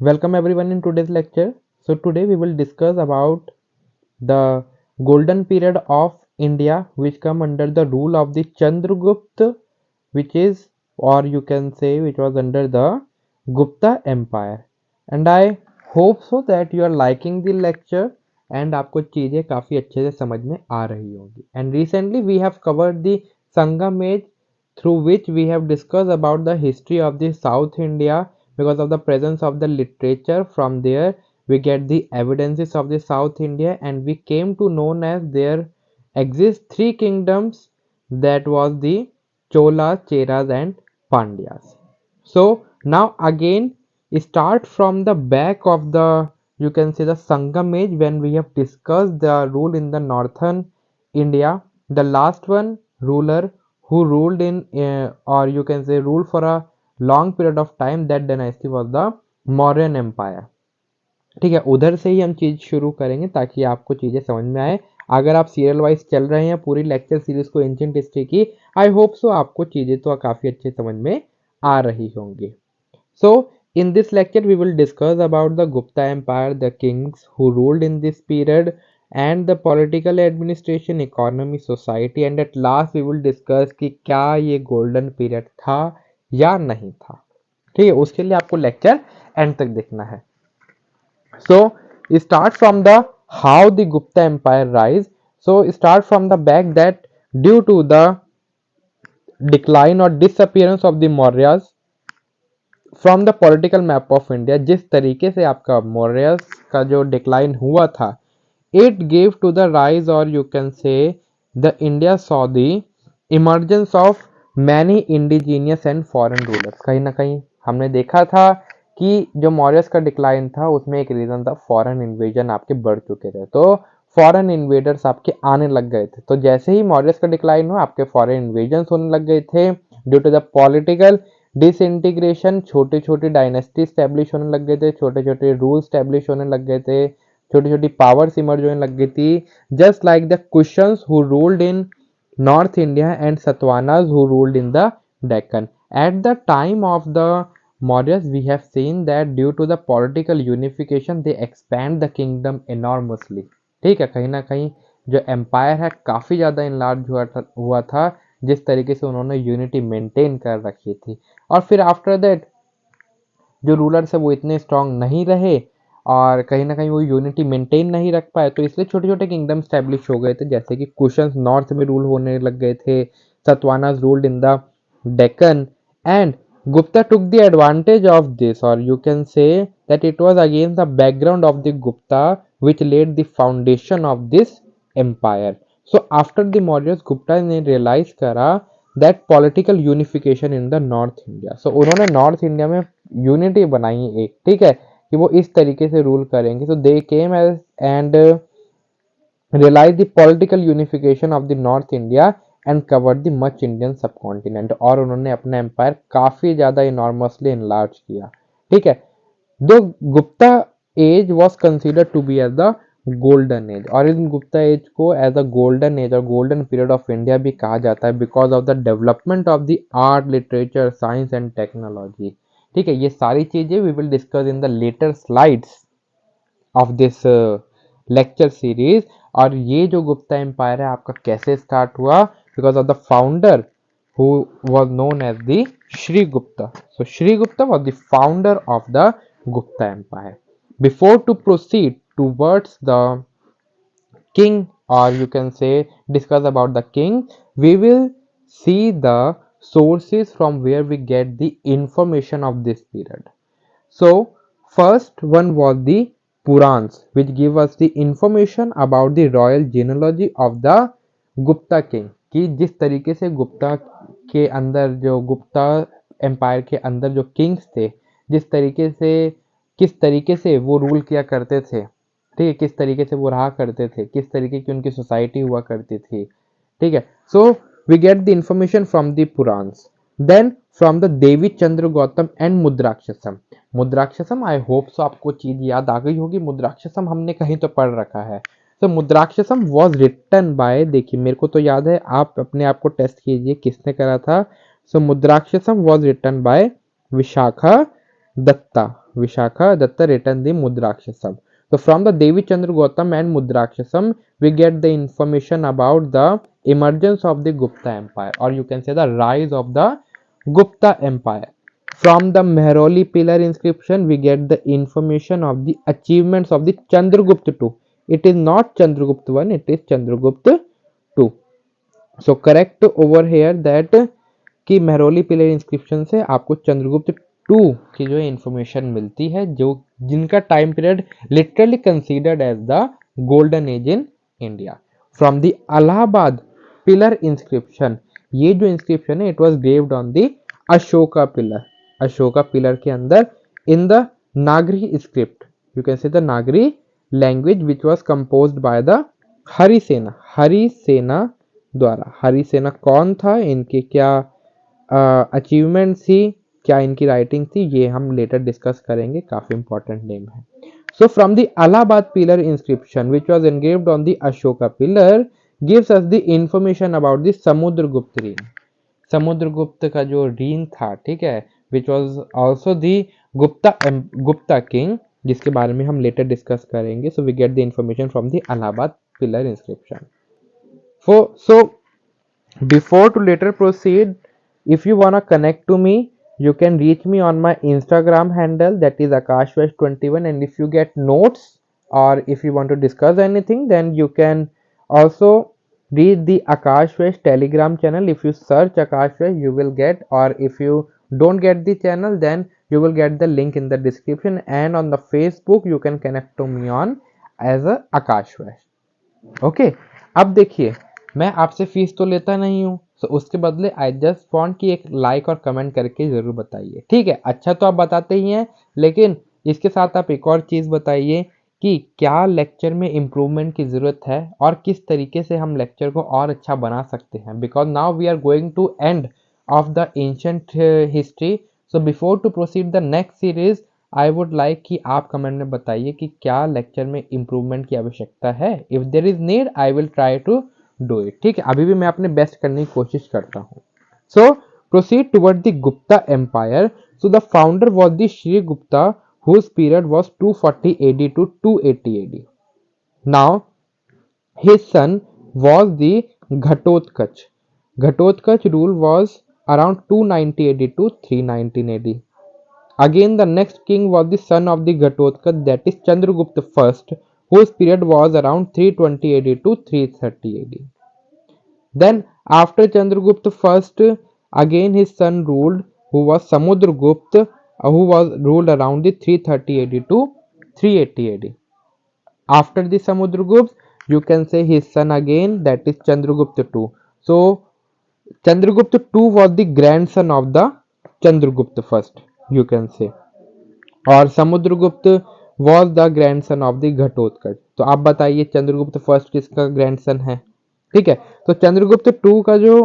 Welcome everyone in today's lecture. So today we will discuss about the golden period of India which come under the rule of the Chandragupta, which is, or you can say, which was under the Gupta Empire. And I hope so that you are liking the lecture and आपको चीजें काफी अच्छे से समझ में आ रही होंगी. And recently we have covered the Sangam age, through which we have discussed about the history of the South India. Because of the presence of the literature from there, we get the evidences of the South India, and we came to know as there exist three kingdoms, that was the Cholas, Cheras and Pandyas. So now again start from the back of the, you can say, the Sangam age, when we have discussed the rule in the northern India. The last one ruler who ruled in or you can say ruled for a long period of time, that dynasty was the Mauryan Empire. ठीक है, उधर से ही हम चीज शुरू करेंगे ताकि आपको चीजें समझ में आए. अगर आप सीरियल वाइज चल रहे हैं पूरी लेक्चर सीरीज को एंशिएंट हिस्ट्री की, आई होप सो आपको चीजें तो काफी अच्छे समझ में आ रही होंगी. So, in this lecture, we will discuss about the Gupta Empire, the kings who ruled in this period, and the political administration, economy, society, and at last we will discuss कि क्या ये golden period था या नहीं था. ठीक है, उसके लिए आपको लेक्चर एंड तक देखना है. So, start from the how the Gupta Empire rise. So, start from the back that due to the decline or disappearance of the Mauryas from the political map of India, जिस तरीके से आपका मौर्यस का जो decline हुआ था, it give to the rise, और you can say the India saw the emergence of many indigenous and foreign rulers. कहीं ना कहीं हमने देखा था कि जो मौर्यस का डिक्लाइन था उसमें एक रीजन था, फॉरेन इन्वेजन आपके बढ़ चुके थे, तो फॉरेन इन्वेडर्स आपके आने लग गए थे. तो जैसे ही मौर्यस का डिक्लाइन हुआ, आपके फॉरेन इन्वेजन होने लग गए थे due to the political disintegration. छोटे छोटे डायनेस्टी स्टैब्लिश होने लग गए थे, छोटे छोटे रूल स्टैब्लिश होने लग गए थे, छोटी छोटी पावर्स इमर्ज होने लग गई थी, just like the Kushans who ruled in north India and Satavahanas who ruled in the Deccan. At the time of the Mauryas, we have seen that due to the political unification, they expand the kingdom enormously. ठीक है, कहीं ना कहीं जो empire है काफ़ी ज़्यादा enlarge हुआ था, जिस तरीके से उन्होंने यूनिटी मेंटेन कर रखी थी. और फिर आफ्टर दैट जो रूलर्स है वो इतने स्ट्रांग नहीं रहे और कहीं ना कहीं वो यूनिटी मेंटेन नहीं रख पाए, तो इसलिए छोटे छोटे किंगडम स्टैब्लिश हो गए थे, जैसे कि कुशन्स नॉर्थ में रूल होने लग गए थे, Satavahanas ruled in the Deccan, and Gupta took the advantage of this, or you can say that it was against the background of the Gupta which laid the foundation of this empire. So after the Mauryas, Gupta ने realize करा that political unification in the North India. So उन्होंने North India में unity बनाई एक, ठीक है, कि वो इस तरीके से रूल करेंगे. So they came as and realized the political unification of the North India and covered the much Indian subcontinent. और उन्होंने अपना एम्पायर काफी ज्यादा इनॉर्मसली इनलार्ज किया. ठीक है, दो Gupta age was considered to be as the golden age, और इन गुप्ता एज को एज अ गोल्डन एज और गोल्डन पीरियड ऑफ इंडिया भी कहा जाता है, because of the development of the art, literature, science and technology. ठीक है, ये सारी चीजें we will discuss in the later slides of this lecture series. और ये जो गुप्ता एम्पायर है आपका कैसे स्टार्ट हुआ, because of the founder who was known as the Sri Gupta. So Sri Gupta was the founder of the Gupta Empire. Before to proceed towards the king, or you can say discuss about the king, we will see the sources from where we get the information of this period. So first one was the Purans, which give us the information about the royal genealogy of the Gupta king, कि जिस तरीके से गुप्ता के अंदर जो Gupta empire के अंदर जो किंग्स थे, जिस तरीके से किस तरीके से वो रूल किया करते थे, ठीक है, किस तरीके से वो रहा करते थे, किस तरीके की उनकी सोसाइटी हुआ करती थी. ठीक है, so we get the information from the Puranas. Then from the Devi Chandra Gautam and Mudrakshasam. Mudrakshasam I hope so आपको चीज याद आ गई होगी, मुद्राक्षसम हमने कहीं तो पढ़ रखा है. तो मुद्राक्षसम वॉज रिटन बाय, देखिए मेरे को तो याद है, आप अपने आप को टेस्ट कीजिए किसने करा था. So Mudrakshasam was written by Vishakha Datta. Vishakha Datta written the Mudrakshasam. So from the Devi Chandra Gautam and Mudrakshasam, we get the information about the emergence of the Gupta Empire, or you can say the rise of the Gupta Empire. From the Mehroli pillar inscription, we get the information of the achievements of the Chandragupta II. It is not Chandragupta I, it is Chandragupta II. So correct over here that कि Mehrauli pillar inscription से आपको Chandragupta to की जो information मिलती है, जो जिनका time period literally considered as the golden age in India. From the Allahabad pillar inscription, ये जो इंस्क्रिप्शन है it was graved on the Ashoka pillar. Ashoka pillar के अंदर in the Nagari script, you can say the Nagari language which was composed by the Harisena. Harisena द्वारा. हरिसेना कौन था, इनके क्या अचीवमेंट थी, क्या इनकी राइटिंग थी, ये हम लेटर डिस्कस करेंगे. काफी इंपॉर्टेंट नेम है. So from the Allahabad pillar inscription which was engraved on the Ashoka pillar gives us the information about the Samudragupta reign. Samudragupta का जो रीन था, ठीक है, which was also the Gupta king, जिसके बारे में हम लेटर डिस्कस करेंगे. So we get the information from the Allahabad pillar inscription. So before to later proceed, if you wanna connect to me, you can reach me on my Instagram handle, that is akashvesh21, and if you get notes or if you want to discuss anything, then you can also read the Akashvesh Telegram channel. If you search Akashvesh, you will get, or if you don't get the channel, then you will get the link in the description, and on the Facebook you can connect to me on as a Akashvesh. Okay. अब देखिए, मैं आपसे fees तो लेता नहीं हूँ, तो उसके बदले आई जस्ट वांट कि एक लाइक और कमेंट करके ज़रूर बताइए. ठीक है, अच्छा तो आप बताते ही हैं, लेकिन इसके साथ आप एक और चीज़ बताइए कि क्या लेक्चर में इम्प्रूवमेंट की ज़रूरत है और किस तरीके से हम लेक्चर को और अच्छा बना सकते हैं. Because now we are going to end of the ancient history. So before to proceed the next series, I would like कि आप कमेंट में बताइए कि क्या लेक्चर में इम्प्रूवमेंट की आवश्यकता है. If there is need I will try to do it. ठीक है, अभी भी मैं अपने बेस्ट करने की कोशिश करता हूँ. So proceed toward the Gupta empire. So the founder was the Shri Gupta whose period was 240 AD to 280 AD. Now his son was the Ghatotkacha. Ghatotkacha rule was around 290 AD to 319 AD. Again, the next king was the son of the Ghatotkacha, that is Chandragupta I, whose period was around 320 AD to 330 AD. Then, after Chandragupta I, again his son ruled, who was Samudragupta, who was ruled around the 330 AD to 380 AD. After the Samudragupta, you can say his son again, that is Chandragupta II. So, Chandragupta II was the grandson of the Chandragupta I, you can say, और Samudragupta was the grandson of the Ghatotkacha. तो आप बताइए Chandragupta first किसका grandson है. ठीक है, तो Chandragupta to का जो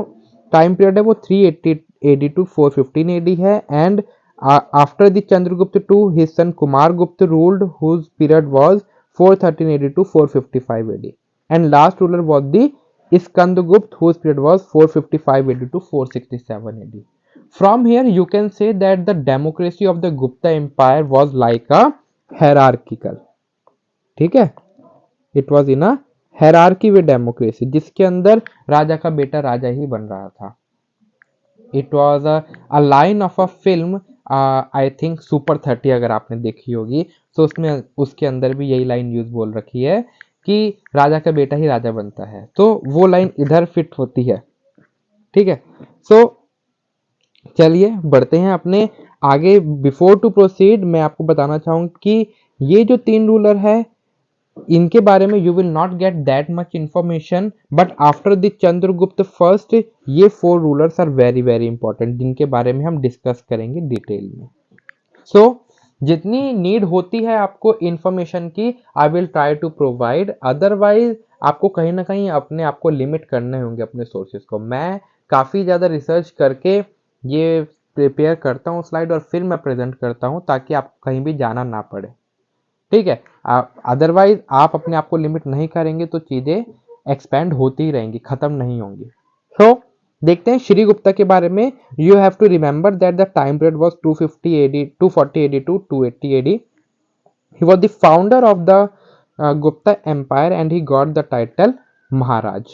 टाइम पीरियड है वो 380 AD टू 415 AD है. And after the Chandragupta two his son Kumar Gupta ruled, whose period was 413 AD to 455 AD. And last ruler was the Skandagupta, whose period was 455 AD to 467 AD. From here you can say that the democracy of the Gupta Empire was like a hierarchical. ठीक है, it was in a hierarchy with democracy, जिसके अंदर राजा का बेटा राजा ही बन रहा था. It was a line of a film, I think Super 30 अगर आपने देखी होगी, तो उसमें उसके अंदर भी यही लाइन यूज बोल रखी है कि राजा का बेटा ही राजा बनता है. तो वो लाइन इधर फिट होती है. ठीक है, सो चलिए बढ़ते हैं अपने आगे. बिफोर टू प्रोसीड, मैं आपको बताना चाहूंगा कि ये जो तीन रूलर है, इनके बारे में you will not get that much information, but after the Chandragupta first ये four rulers are very very important, जिनके बारे में हम डिस्कस करेंगे डिटेल में. सो जितनी नीड होती है आपको इंफॉर्मेशन की, I will try to provide. Otherwise आपको कहीं ना कहीं अपने आप को लिमिट करने होंगे अपने सोर्सेज को. मैं काफ़ी ज़्यादा रिसर्च करके ये प्रिपेयर करता हूँ स्लाइड, और फिर मैं प्रेजेंट करता हूँ ताकि आपको कहीं भी जाना ना पड़े. ठीक है, अदरवाइज आप अपने आप को लिमिट नहीं करेंगे तो चीज़ें एक्सपेंड होती ही रहेंगी, ख़त्म नहीं होंगी. सो देखते हैं श्रीगुप्ता के बारे में। You have to remember that the time period was 250 AD, 240 AD to 280 AD. He was the founder of the Gupta Empire and he got the title Maharaj.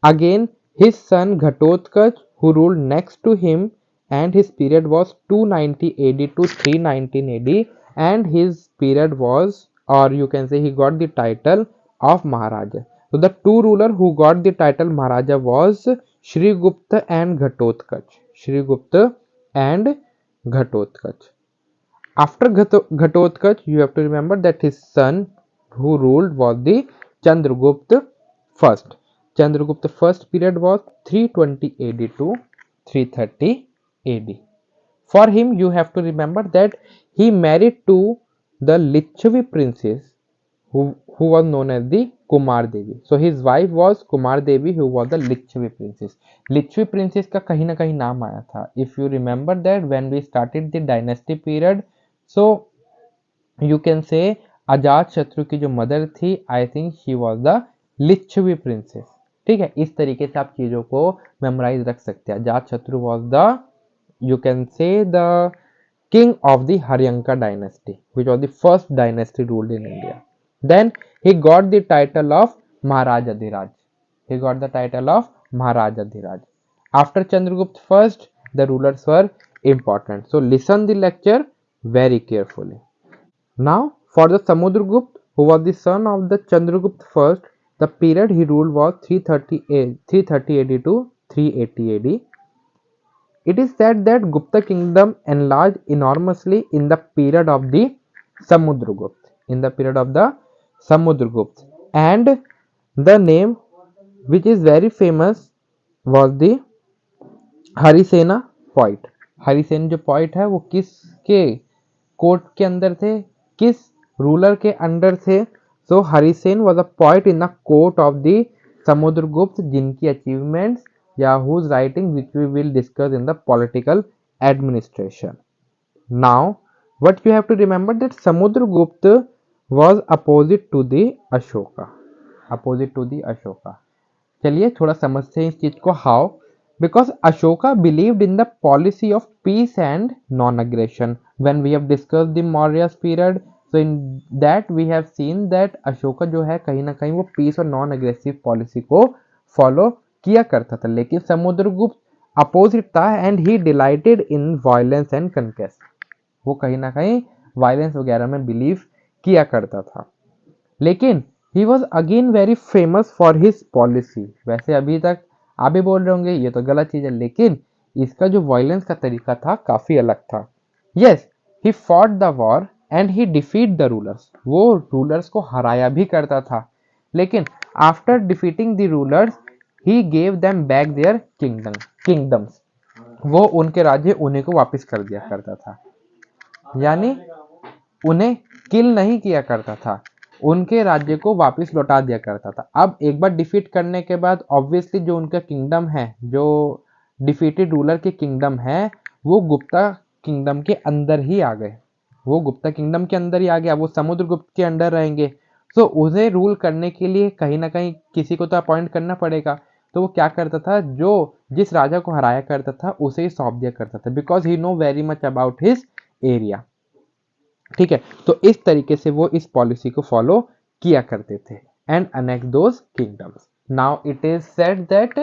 Again, his son Ghatotkacha, who ruled next to him, and his period was 290 AD to 319 AD, and his period was, or you can say, he got the title of Maharaja. So the two ruler who got the title Maharaja was Shri Gupta and Ghatotkacha. Shri Gupta and Ghatotkacha. After Ghatotkacha, you have to remember that his son who ruled was the Chandragupta first. Chandragupta first period was 320 AD to 330 AD. For him, you have to remember that he married to the Lichavi princess who was known as the Kumar Devi. So his wife was Kumar Devi, who was the Lichavi princess. Lichavi princess का कहीं ना कहीं नाम आया था. If you remember that when we started the dynasty period, so you can say अजात शत्रु की जो मदर थी, I think she was the Lichchhavi princess. ठीक है, इस तरीके से आप चीजों को मेमोराइज रख सकते हैं. अजात शत्रु was the, you can say, the king of the Haryanka dynasty, which was the first dynasty ruled in India. Then he got the title of Maharaj Adhiraj. He got the title of Maharaj Adhiraj. After Chandragupta first, the rulers were important. So listen the lecture very carefully. Now for the Samudragupta, who was the son of the Chandragupta first, the period he ruled was 330 AD to 380 AD. It is said that Gupta kingdom enlarged enormously in the period of the Samudragupta. In the period of the Samudragupta, and the name which is very famous was the Harisena poet. Harisena जो poet है वो किसके court के अंदर थे, किस ruler के under थे? So Harisena was a poet in the court of the Samudragupta, जिनकी अचीवमेंट्स या whose writing which we will discuss in the political administration. Now what you have to remember that Samudragupta was opposite to the Ashoka. Opposite to the Ashoka. चलिए थोड़ा समझते हैं इस चीज को. How? Because Ashoka believed in the policy of peace and non-aggression. When we have discussed the Maurya's period, so in that we have seen that Ashoka जो है कहीं ना कहीं वो peace और non-aggressive policy को follow किया करता था, लेकिन समुद्रगुप्त अपोजिट था and he delighted in violence and conquest. वो कहीं ना कहीं वायलेंस वगैरह में बिलीव किया करता था. लेकिन he was again very famous for his policy. वैसे अभी तक आप भी बोल रहे होंगे ये तो गलत चीज है, लेकिन इसका जो वायलेंस का तरीका था काफी अलग था. Yes, he fought the war and he defeat the rulers. वो रूलर्स को हराया भी करता था, लेकिन after defeating the rulers he gave them back their kingdoms. वो उनके राज्य उन्हीं को वापस कर दिया करता था, यानी उन्हें किल नहीं किया करता था, उनके राज्य को वापस लौटा दिया करता था. अब एक बार डिफीट करने के बाद ऑब्वियसली जो उनका किंगडम है, जो डिफीटेड रूलर के किंगडम है, वो गुप्ता किंगडम के अंदर ही आ गए. वो गुप्ता किंगडम के अंदर ही आ गया, वो समुद्रगुप्त के अंडर रहेंगे. सो उन्हें रूल करने के लिए कहीं ना कहीं किसी को तो अपॉइंट करना पड़ेगा. तो वो क्या करता था, जो जिस राजा को हराया करता था उसे ही सौंप दिया करता था, because he know very much about his area. ठीक है, तो इस तरीके से वो इस पॉलिसी को फॉलो किया करते थे and annex those kingdoms. Now it is said that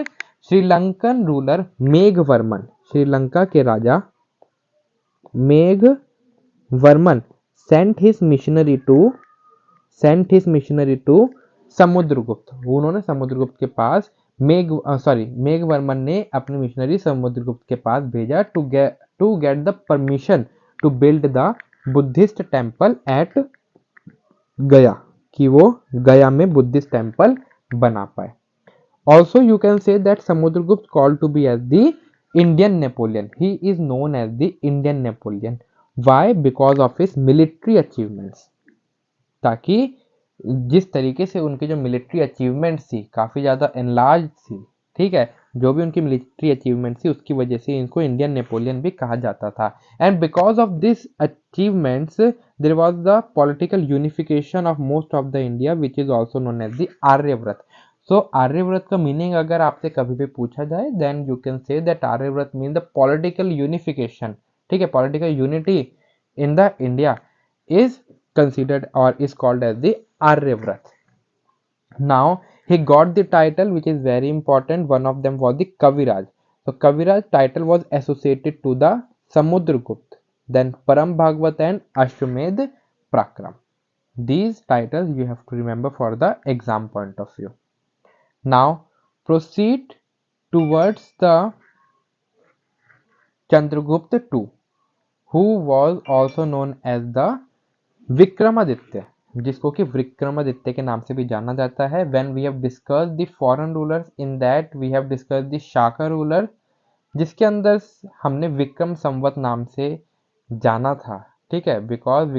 Sri Lankan ruler Meghavarman, Sri Lanka के राजा Meghavarman sent his missionary to Samudragupta. उन्होंने समुद्रगुप्त के पास मेघवर्मन ने अपनी मिशनरी समुद्रगुप्त के पास भेजा to get the permission to build the Buddhist temple at Gaya, कि वो गया में बुद्धिस्ट टेम्पल बना पाए. Also you can say that Samudragupta called to be as the Indian Napoleon. He is known as the Indian Napoleon. Why? Because of his military achievements. ताकि जिस तरीके से उनकी जो मिलिट्री अचीवमेंट्स थी काफी ज्यादा एनलार्ज थी, ठीक है, जो भी उनकी मिलिट्री अचीवमेंट थी उसकी वजह से इनको इंडियन नेपोलियन भी कहा जाता था. And because of this achievements there was the political unification of most of the India which is also known as the Aryavarta. So Aryavarta का मीनिंग अगर आपसे कभी भी पूछा जाए then you can say that Aryavarta mean the political unification, ठीक है, political unity in the India is considered और is called as the Aryavarta. Now he got the title which is very important. One of them was the Kaviraj. So Kaviraj title was associated to the Samudragupta, then Param Bhagavat and Ashwamedh Prakram. These titles you have to remember for the exam point of view. Now proceed towards the Chandragupta II, who was also known as the Vikramaditya, जिसको कि विक्रमादित्य के नाम से भी जाना जाता है. When we have discuss the foreign rulers in that we have discuss the Shaka ruler, जिसके अंदर हमने विक्रम संवत नाम से जाना था, ठीक है, बिकॉज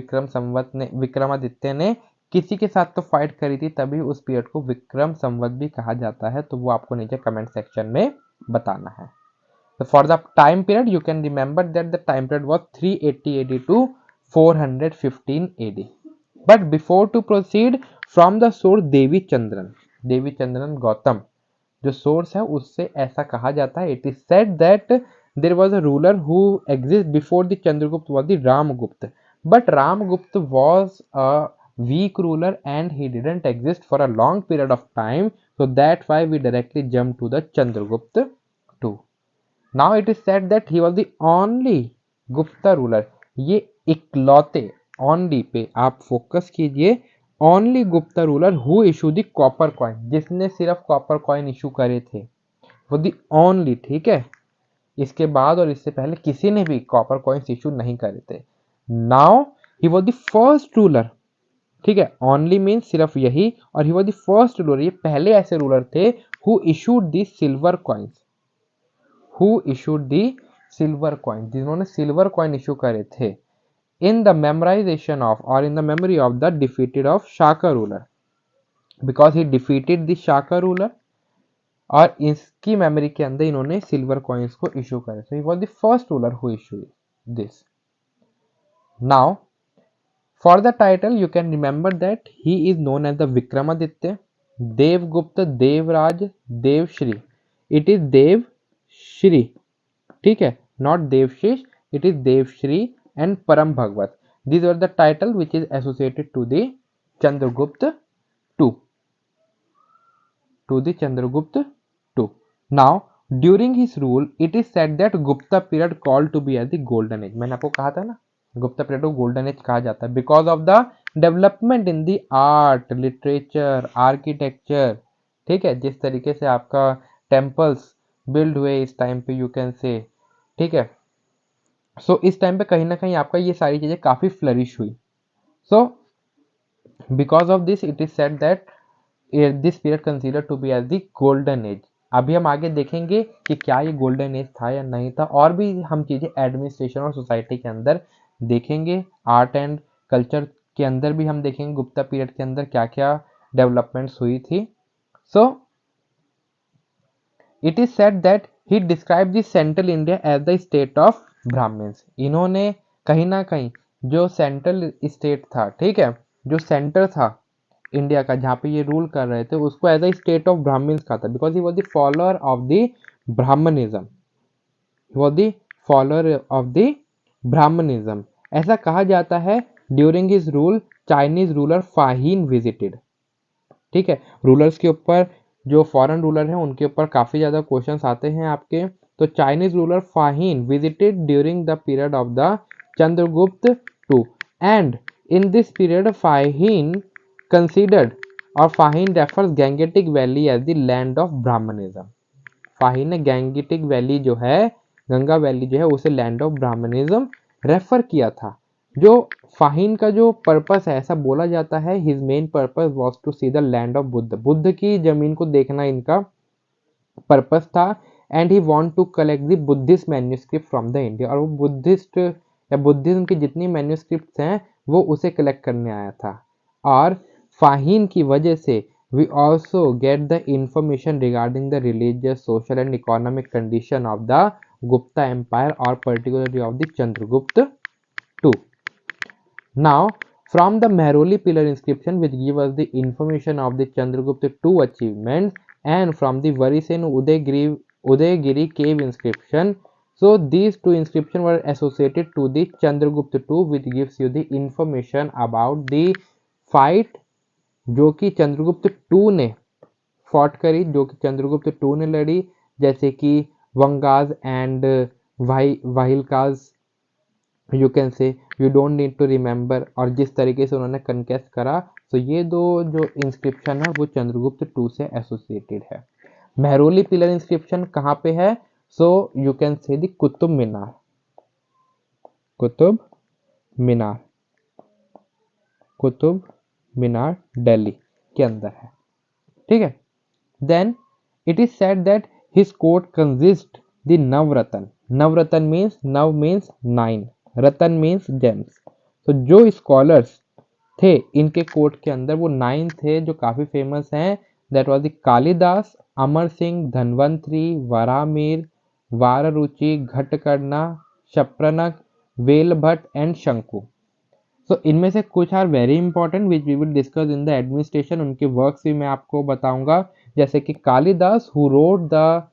विक्रमादित्य ने किसी के साथ तो फाइट करी थी, तभी उस पीरियड को विक्रम संवत भी कहा जाता है. तो वो आपको नीचे कमेंट सेक्शन में बताना है. So for the time period, you can remember that the time period was 380 AD to 415 AD. But before to proceed from the source देवी चंद्रन गौतम, जो सोर्स है उससे ऐसा कहा जाता है. It is said that there was a ruler who existed before the Chandragupta was the Ramgupta. But Ramgupta was a weak ruler and he didn't exist for a long period of time. So that's why we directly jump to the Chandragupta II. Now it is said that he was the only Gupta ruler. ये इकलौते, only पे आप focus कीजिए, only Gupta ruler who issue the copper coin, जिसने सिर्फ copper coin issue करे थे, वो दी ओनली, ठीक है. इसके बाद और इससे पहले किसी ने भी कॉपर कॉइन्स इशू नहीं करे थे. Now he was the first ruler, ठीक है, ओनली मीन सिर्फ यही, और ही वॉज द फर्स्ट रूलर, ये पहले ऐसे रूलर थे who issued the silver coins, who issued the silver coin, जिन्होंने सिल्वर कॉइन इशू करे थे, in the memorization of or in the memory of the defeated of Shaka ruler, because he defeated the Shaka ruler, और इसकी memory के अंदर इन्होंने silver coins को issue करे. So he was the first ruler who issued this. Now for the title you can remember that he is known as the Vikramaditya, Devgupta, Devraj, Devshri. It is Devshri, ठीक है, not Devashish, it is Devshri and Param Bhagwat. These are the title which is associated to the Chandragupta two, Chandragupta two. Now during his rule it is said that Gupta period called to be as the golden age. मैंने आपको कहा था ना, Gupta period को golden age कहा जाता है because of the development in the art, literature, architecture, ठीक है, जिस तरीके से आपका टेम्पल्स बिल्ड हुए इस टाइम पे यू कैन से, ठीक है. सो इस टाइम पे कहीं ना कहीं आपका ये सारी चीजें काफी फ्लरिश हुई. So because of this it is said that this period consider to be as the golden age. अभी हम आगे देखेंगे कि क्या ये गोल्डन एज था या नहीं था, और भी हम चीजें एडमिनिस्ट्रेशन और सोसाइटी के अंदर देखेंगे, आर्ट एंड कल्चर के अंदर भी हम देखेंगे गुप्ता पीरियड के अंदर क्या क्या डेवलपमेंट्स हुई थी. So it is said that he describe the central India as the state of Brahmans. इन्होंने कहीं ना कहीं जो सेंट्रल स्टेट था, ठीक है, जो सेंटर था इंडिया का जहाँ पे ये रूल कर रहे थे, उसको as a state of Brahmans कहा था because he was the follower of the Brahmanism, he was the follower of the Brahmanism. ऐसा कहा जाता है during his rule Chinese ruler Fahien visited, ठीक है. रूलर्स के ऊपर जो फॉरेन रूलर हैं उनके ऊपर काफ़ी ज़्यादा क्वेश्चंस आते हैं आपके. तो Chinese ruler Fahien visited during the period of the Chandragupta two, and in this period Fahien considered, और Fahien refers Gangetic valley as the land of Brahmanism. Fahien ने गैंगेटिक वैली जो है, गंगा वैली जो है, उसे लैंड ऑफ ब्राह्मणिज्म रेफर किया था. जो फाहीन का जो पर्पस है, ऐसा बोला जाता है, his main purpose was to see the land of Buddha, Buddha की जमीन को देखना इनका पर्पस था. And he want to collect the Buddhist manuscript from the India, और वो बुद्धिस्ट या बुद्धिज्म की जितनी मैन्यूस्क्रिप्ट्स हैं वो उसे कलेक्ट करने आया था. और फाहीन की वजह से we also get the information regarding the religious, social and economic condition of the Gupta empire और particularly of the Chandragupta two. Now From the Mehroli pillar inscription, which give us the information of the Chandragupta II achievements, and from the Varisen Udayagiri cave inscription. So these two inscriptions were associated to the Chandragupta II, which gives you the information about the fight जो कि Chandragupta to ने fought करी, जो कि Chandragupta to ने लड़ी, जैसे कि Vangas and Vahlikas, you can say you don't need to remember, और जिस तरीके से उन्होंने कनकेस्ट करा। तो ये दो जो इंस्क्रिप्शन है वो चंद्रगुप्त टू से एसोसिएटेड है। मेहरोली पिलर इंस्क्रिप्शन कहाँ पे है? सो यू कैन से दी कुतुब मीनार, कुतुब मीनार, कुतुब मीनार दिल्ली के अंदर है, ठीक है। Then it is said that his court consist the navratna, navratna means nav means 9, ratan means gems. तो जो स्कॉलर्स थे इनके कोर्ट के अंदर वो 9 थे जो काफी फेमस हैं। That was the Kalidas, Amar Singh, Dhanvantari, Varahamihira, Vararuchi, घटकर्णा, शप्रनक, वेलभट्ट एंड शंकु। सो इनमें से कुछ are very important which we will discuss in the administration. उनके वर्क्स भी मैं आपको बताऊंगा, जैसे कि Kalidas who wrote the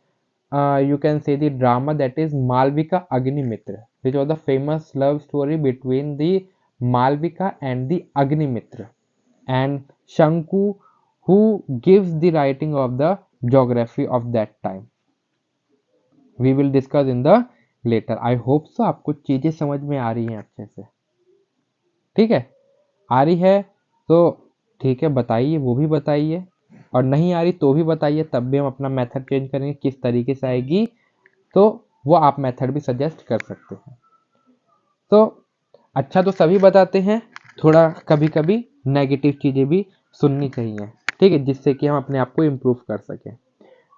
you can say the drama that is Malvika Agnimitra, which was the famous love story between the Malvika and the Agnimitra, and Shanku who gives the writing of the geography of that time. We will discuss in the later. I hope so आपको चीजें समझ में आ रही हैं अच्छे से, ठीक है। आ रही है तो ठीक है, बताइए, वो भी बताइए, और नहीं आ रही तो भी बताइए, तब भी हम अपना मेथड चेंज करेंगे किस तरीके से आएगी, तो वो आप मेथड भी सजेस्ट कर सकते हैं। तो अच्छा, तो सभी बताते हैं, थोड़ा कभी कभी नेगेटिव चीजें भी सुननी चाहिए, ठीक है, जिससे कि हम अपने आप को इम्प्रूव कर सकें।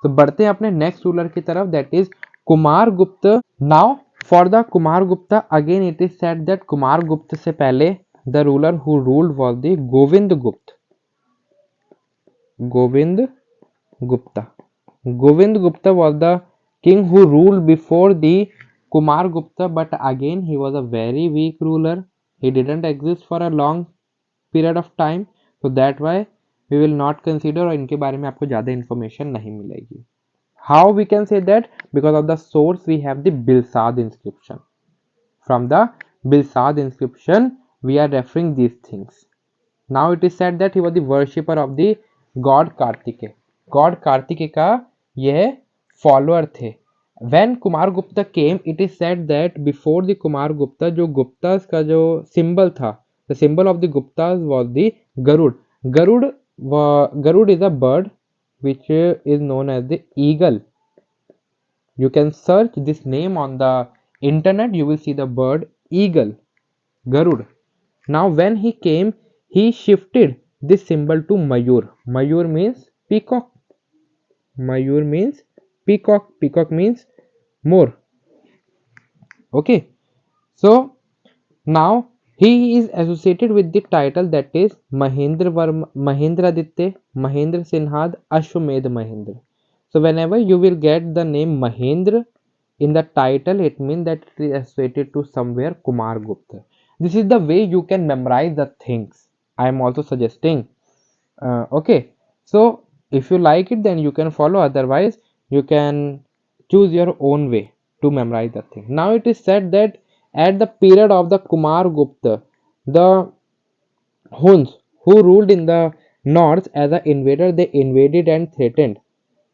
तो बढ़ते हैं अपने नेक्स्ट रूलर की तरफ, दैट इज कुमार गुप्त। Now for the Kumara Gupta, again it is said that Kumar गुप्त से पहले the ruler who ruled was the Govind गुप्त, Govind Gupta. Govind Gupta was the king who ruled before the Kumar Gupta, but again he was a very weak ruler. He didn't exist for a long period of time, so that why we will not consider, और इनके बारे में आपको ज़्यादा information नहीं मिलेगी। How we can say that? Because of the source we have the Bilsad inscription. From the Bilsad inscription we are referring these things. Now it is said that he was the worshipper of the god Kartike. God Kartikeya का यह follower थे। When Kumara Gupta came, it is said that before the Kumara Gupta, जो गुप्तास का जो symbol था, the symbol of the Guptas was the Garuda. Garuda is a bird which is known as the eagle. You can search this name on the internet, you will see the bird eagle, Garud. Now when he came, he shifted this symbol to Mayur. Mayur means peacock. Mayur means peacock. Peacock means more. Okay. So now he is associated with the title that is Mahendra Varma, Mahendraditya, Mahendra Sinhad, Ashwamedh Mahendra. So whenever you will get the name Mahendra in the title, it means that it is associated to somewhere Kumar Gupta. This is the way you can memorize the things. I am also suggesting. Okay. So if you like it, then you can follow. Otherwise, you can choose your own way to memorize the thing. Now it is said that at the period of the Kumar Gupta, the Huns who ruled in the north as an invader, they invaded and threatened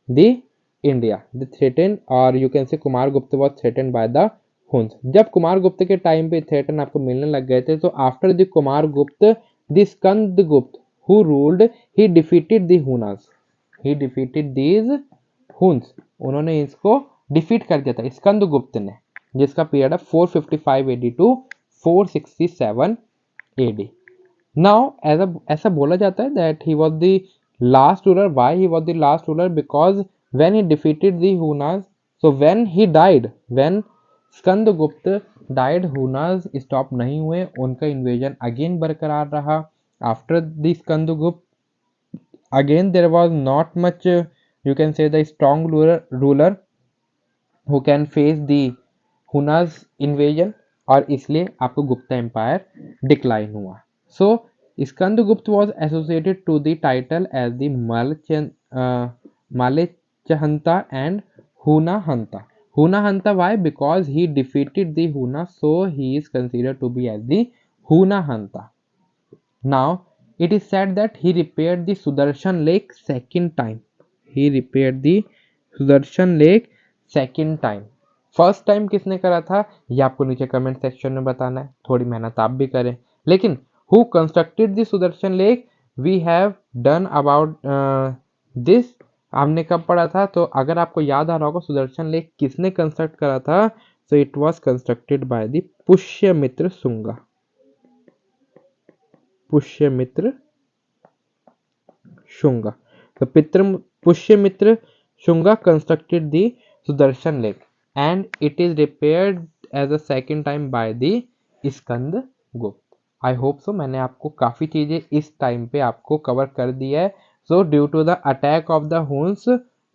the India. They threatened, or you can say Kumar Gupta was threatened by the Huns. जब कुमार गुप्त के time पे threaten आपको मिलने लग गए थे, तो आफ्टर द कुमार गुप्त, द स्कंद गुप्त who ruled, he defeated the Hunas. He defeated these Huns. उन्होंने इसको डिफीट कर दिया था स्कंद गुप्त ने, जिसका पीरियड है 455 AD टू 467 AD. नाउ ऐसा बोला जाता है that he was the last ruler. Why he was the last ruler? Because when he defeated the Hunas, so when he died, when Skanda Gupta died, Huns stop नहीं हुए, उनका इन्वेजन अगेन बरकरार रहा. After the स्कंद गुप्त again there was not much you can say the strong ruler who can face the Hunas invasion, और इसलिए आपको Gupta empire decline हुआ. So Skandagupta was associated to the title as the Malechahanta and Hunahanta. Hunahanta, why? Because he defeated the Huna, so he is considered to be as the Hunahanta. Now it is said that he repaired the Sudarshan Lake second time. He repaired the Sudarshan Lake second time. First time किसने करा था ये आपको नीचे comment section में बताना है, थोड़ी मेहनत आप भी करें. लेकिन who constructed the Sudarshan lake, we have done about this. हमने कब पढ़ा था? तो अगर आपको याद आ रहा होगा सुदर्शन लेक किसने कंस्ट्रक्ट करा था, so it was constructed by the Pushyamitra Shunga. Pushyamitra Shunga. So Pushyamitra Shunga constructed the Sudarshan Lake and it is repaired as a second time by the Skandagupta. I hope so. मैंने आपको काफ़ी चीज़ें इस टाइम पे आपको कवर कर दी है. So due to the attack of the Huns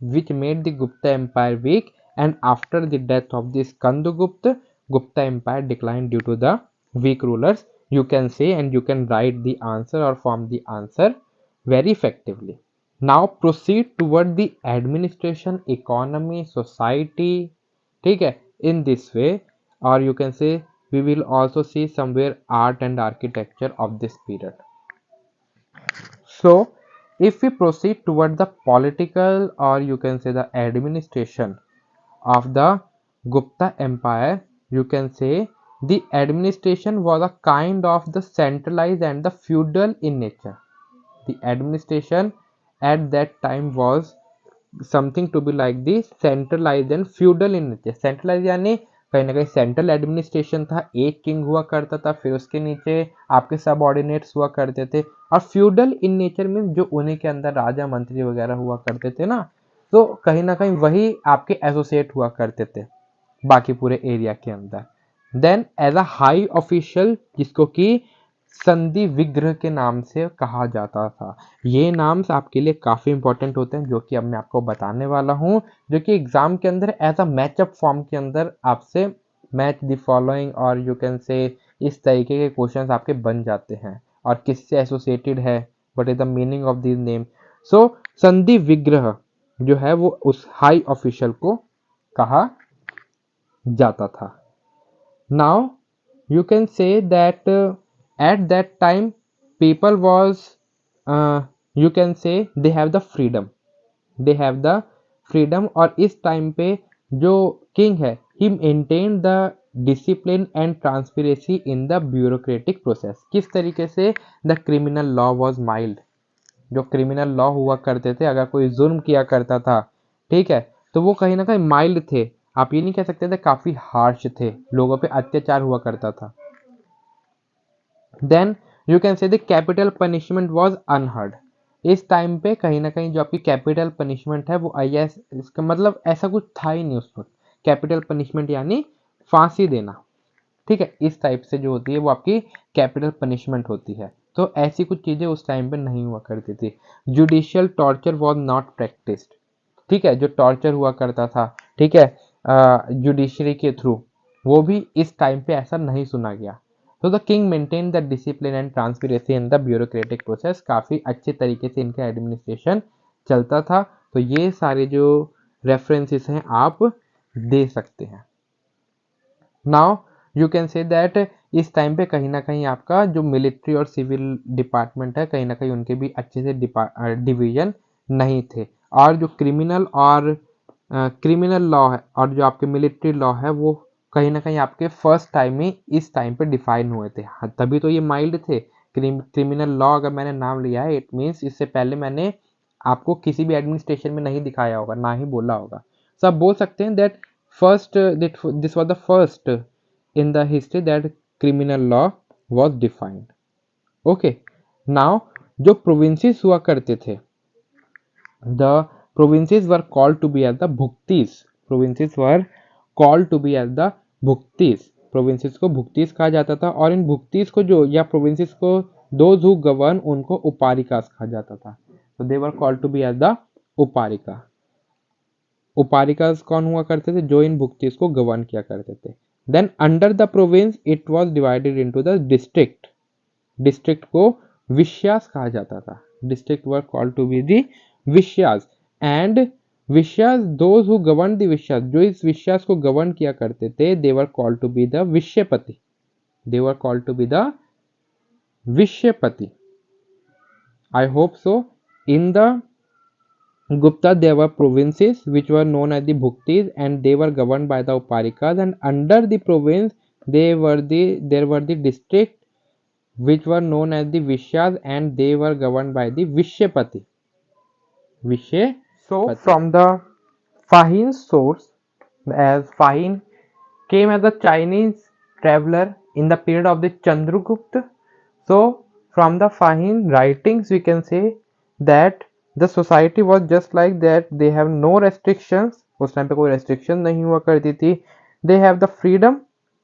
which made the Gupta Empire weak and after the death of the Skandagupta, Gupta Empire declined due to the weak rulers. You can say and you can write the answer or form the answer very effectively. Now proceed toward the administration, economy, society. ठीक है, in this way, or you can say we will also see somewhere art and architecture of this period. So if we proceed toward the political or you can say the administration of the Gupta Empire, you can say the administration was a kind of the centralized and the feudal in nature. The administration at that time was something to be like the centralized and feudal in nature. Centralized यानी कहीं ना कहीं central administration था, एक king हुआ करता था, फिर उसके नीचे आपके सबऑर्डिनेट्स हुआ करते थे. और फ्यूडल इन नेचर में जो उन्हीं के अंदर राजा मंत्री वगैरह हुआ करते थे ना, तो कहीं ना कहीं वही आपके एसोसिएट हुआ करते थे बाकी पूरे एरिया के अंदर. Then as a high official, जिसको कि संधि विग्रह के नाम से कहा जाता था. ये नाम्स आपके लिए काफ़ी इंपॉर्टेंट होते हैं जो कि अब मैं आपको बताने वाला हूँ, जो कि एग्जाम के अंदर एज अ मैचअप फॉर्म के अंदर आपसे मैच द फॉलोइंग और यू कैन से इस तरीके के क्वेश्चंस आपके बन जाते हैं. और किससे एसोसिएटेड है, what is the meaning of this name. So Sandhi Vigraha जो है वो उस हाई ऑफिशियल को कहा जाता था. Now you can say that at that time people was you can say they have the freedom. और इस टाइम पे जो किंग है he maintained the discipline and transparency in the bureaucratic process. किस तरीके से the criminal law was mild. जो criminal law हुआ करते थे, अगर कोई जुर्म किया करता था, ठीक है, तो वो कहीं ना कहीं माइल्ड थे. आप ये नहीं कह सकते थे काफी हार्श थे, लोगों पे अत्याचार हुआ करता था. Then you can say the capital punishment was unheard. इस टाइम पे कहीं ना कहीं जो आपकी कैपिटल पनिशमेंट है वो IS, इसका मतलब ऐसा कुछ था ही नहीं उस वक्त. कैपिटल पनिशमेंट यानी फांसी देना, ठीक है, इस टाइप से जो होती है वो आपकी कैपिटल पनिशमेंट होती है. तो ऐसी कुछ चीज़ें उस टाइम पे नहीं हुआ करती थी. Judicial torture was not practised. ठीक है, जो टॉर्चर हुआ करता था, ठीक है, जुडिशरी के थ्रू, वो भी इस टाइम पे ऐसा नहीं सुना गया. तो the king maintain the discipline and transparency in the bureaucratic process. काफ़ी अच्छे तरीके से इनका एडमिनिस्ट्रेशन चलता था. तो ये सारे जो रेफरेंसेस हैं आप दे सकते हैं. Now you can say that इस टाइम पे कहीं ना कहीं आपका जो मिलिट्री और सिविल डिपार्टमेंट है, कहीं ना कहीं उनके भी अच्छे से डिवीजन नहीं थे. और जो क्रिमिनल लॉ है और जो आपके मिलिट्री लॉ है वो कहीं ना कहीं आपके फर्स्ट टाइम ही इस टाइम पे डिफाइन हुए थे. हाँ, तभी तो ये माइल्ड थे. क्रिमिनल लॉ अगर मैंने नाम लिया है, इट मीन्स इससे पहले मैंने आपको किसी भी एडमिनिस्ट्रेशन में नहीं दिखाया होगा, ना ही बोला होगा. सब बोल सकते हैं that first this was the first in the history that criminal law was defined. Okay, now जो provinces हुआ करते थे, the provinces were called to be as the bhuktis. provinces were called to be as the bhuktis. provinces को भुक्तीस कहा जाता था. और इन भुक्तीस को जो या provinces को those who govern उनको उपारिकास कहा जाता था. so they were called to be as the उपारिका. उपारिकास कौन हुआ करते थे? जो इन भुक्तीस को गवर्न किया करते थे. Then under the province it was divided into the district. District को विश्यास कहा जाता था। District were called to be the Vishayas and Vishayas those who govern the Vishayas, जो इस विश्यास को गवर्न किया करते थे, they were called to be the Vishayapati, they were called to be the Vishayapati. I hope so. In the Gupta, there were provinces which were known as the Bhuktis, and they were governed by the Uparikas. And under the province, there were the district which were known as the Vishyas, and they were governed by the Vishyapati. So from the Fahin source, as Fahin came as a Chinese traveler in the period of the Chandragupta. So from the Fahin writings we can say that the society was just like that, they have no restrictions, उस time पे कोई restriction नहीं हुआ करती थी, they have the freedom,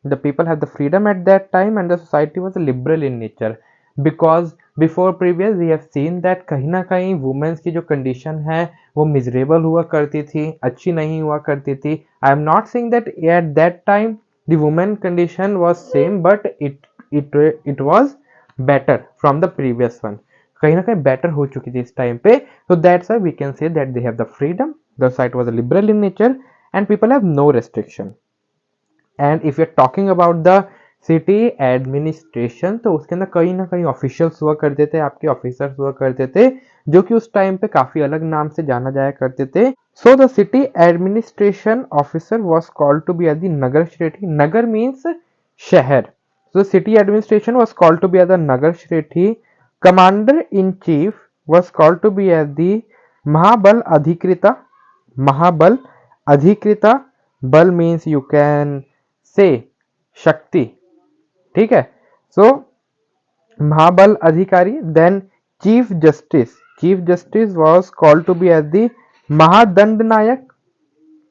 the people have the freedom at that time, and the society was liberal in nature, because before previous we have seen that कहीं ना कहीं वुमेन्स की जो कंडीशन है वो मिजरेबल हुआ करती थी, अच्छी नहीं हुआ करती थी। I am not saying that at that time the women condition was same, but it was better from the previous one, कहीं ना कहीं बेटर हो चुकी थी इस टाइम पे। So that's why we can say that they have the freedom, the society was liberal in nature and people have no restriction. And if you are talking about the city administration, तो उसके अंदर कहीं ना कहीं officials हुआ करते थे, आपके ऑफिसर्स हुआ करते थे, जो कि उस टाइम पे काफी अलग नाम से जाना जाया करते थे। So the city administration officer was called to be as the Nagar Shreshthi, Nagar means शहर, so city administration was called to be as the Nagar Shrethi. Commander in chief was called to be as the Mahabal Adhikrita. Mahabal Adhikrita, Bal means you can say Shakti, ठीक है। So Mahabal Adhikari, then Chief Justice. Chief Justice was called to be as the Mahadandnayak.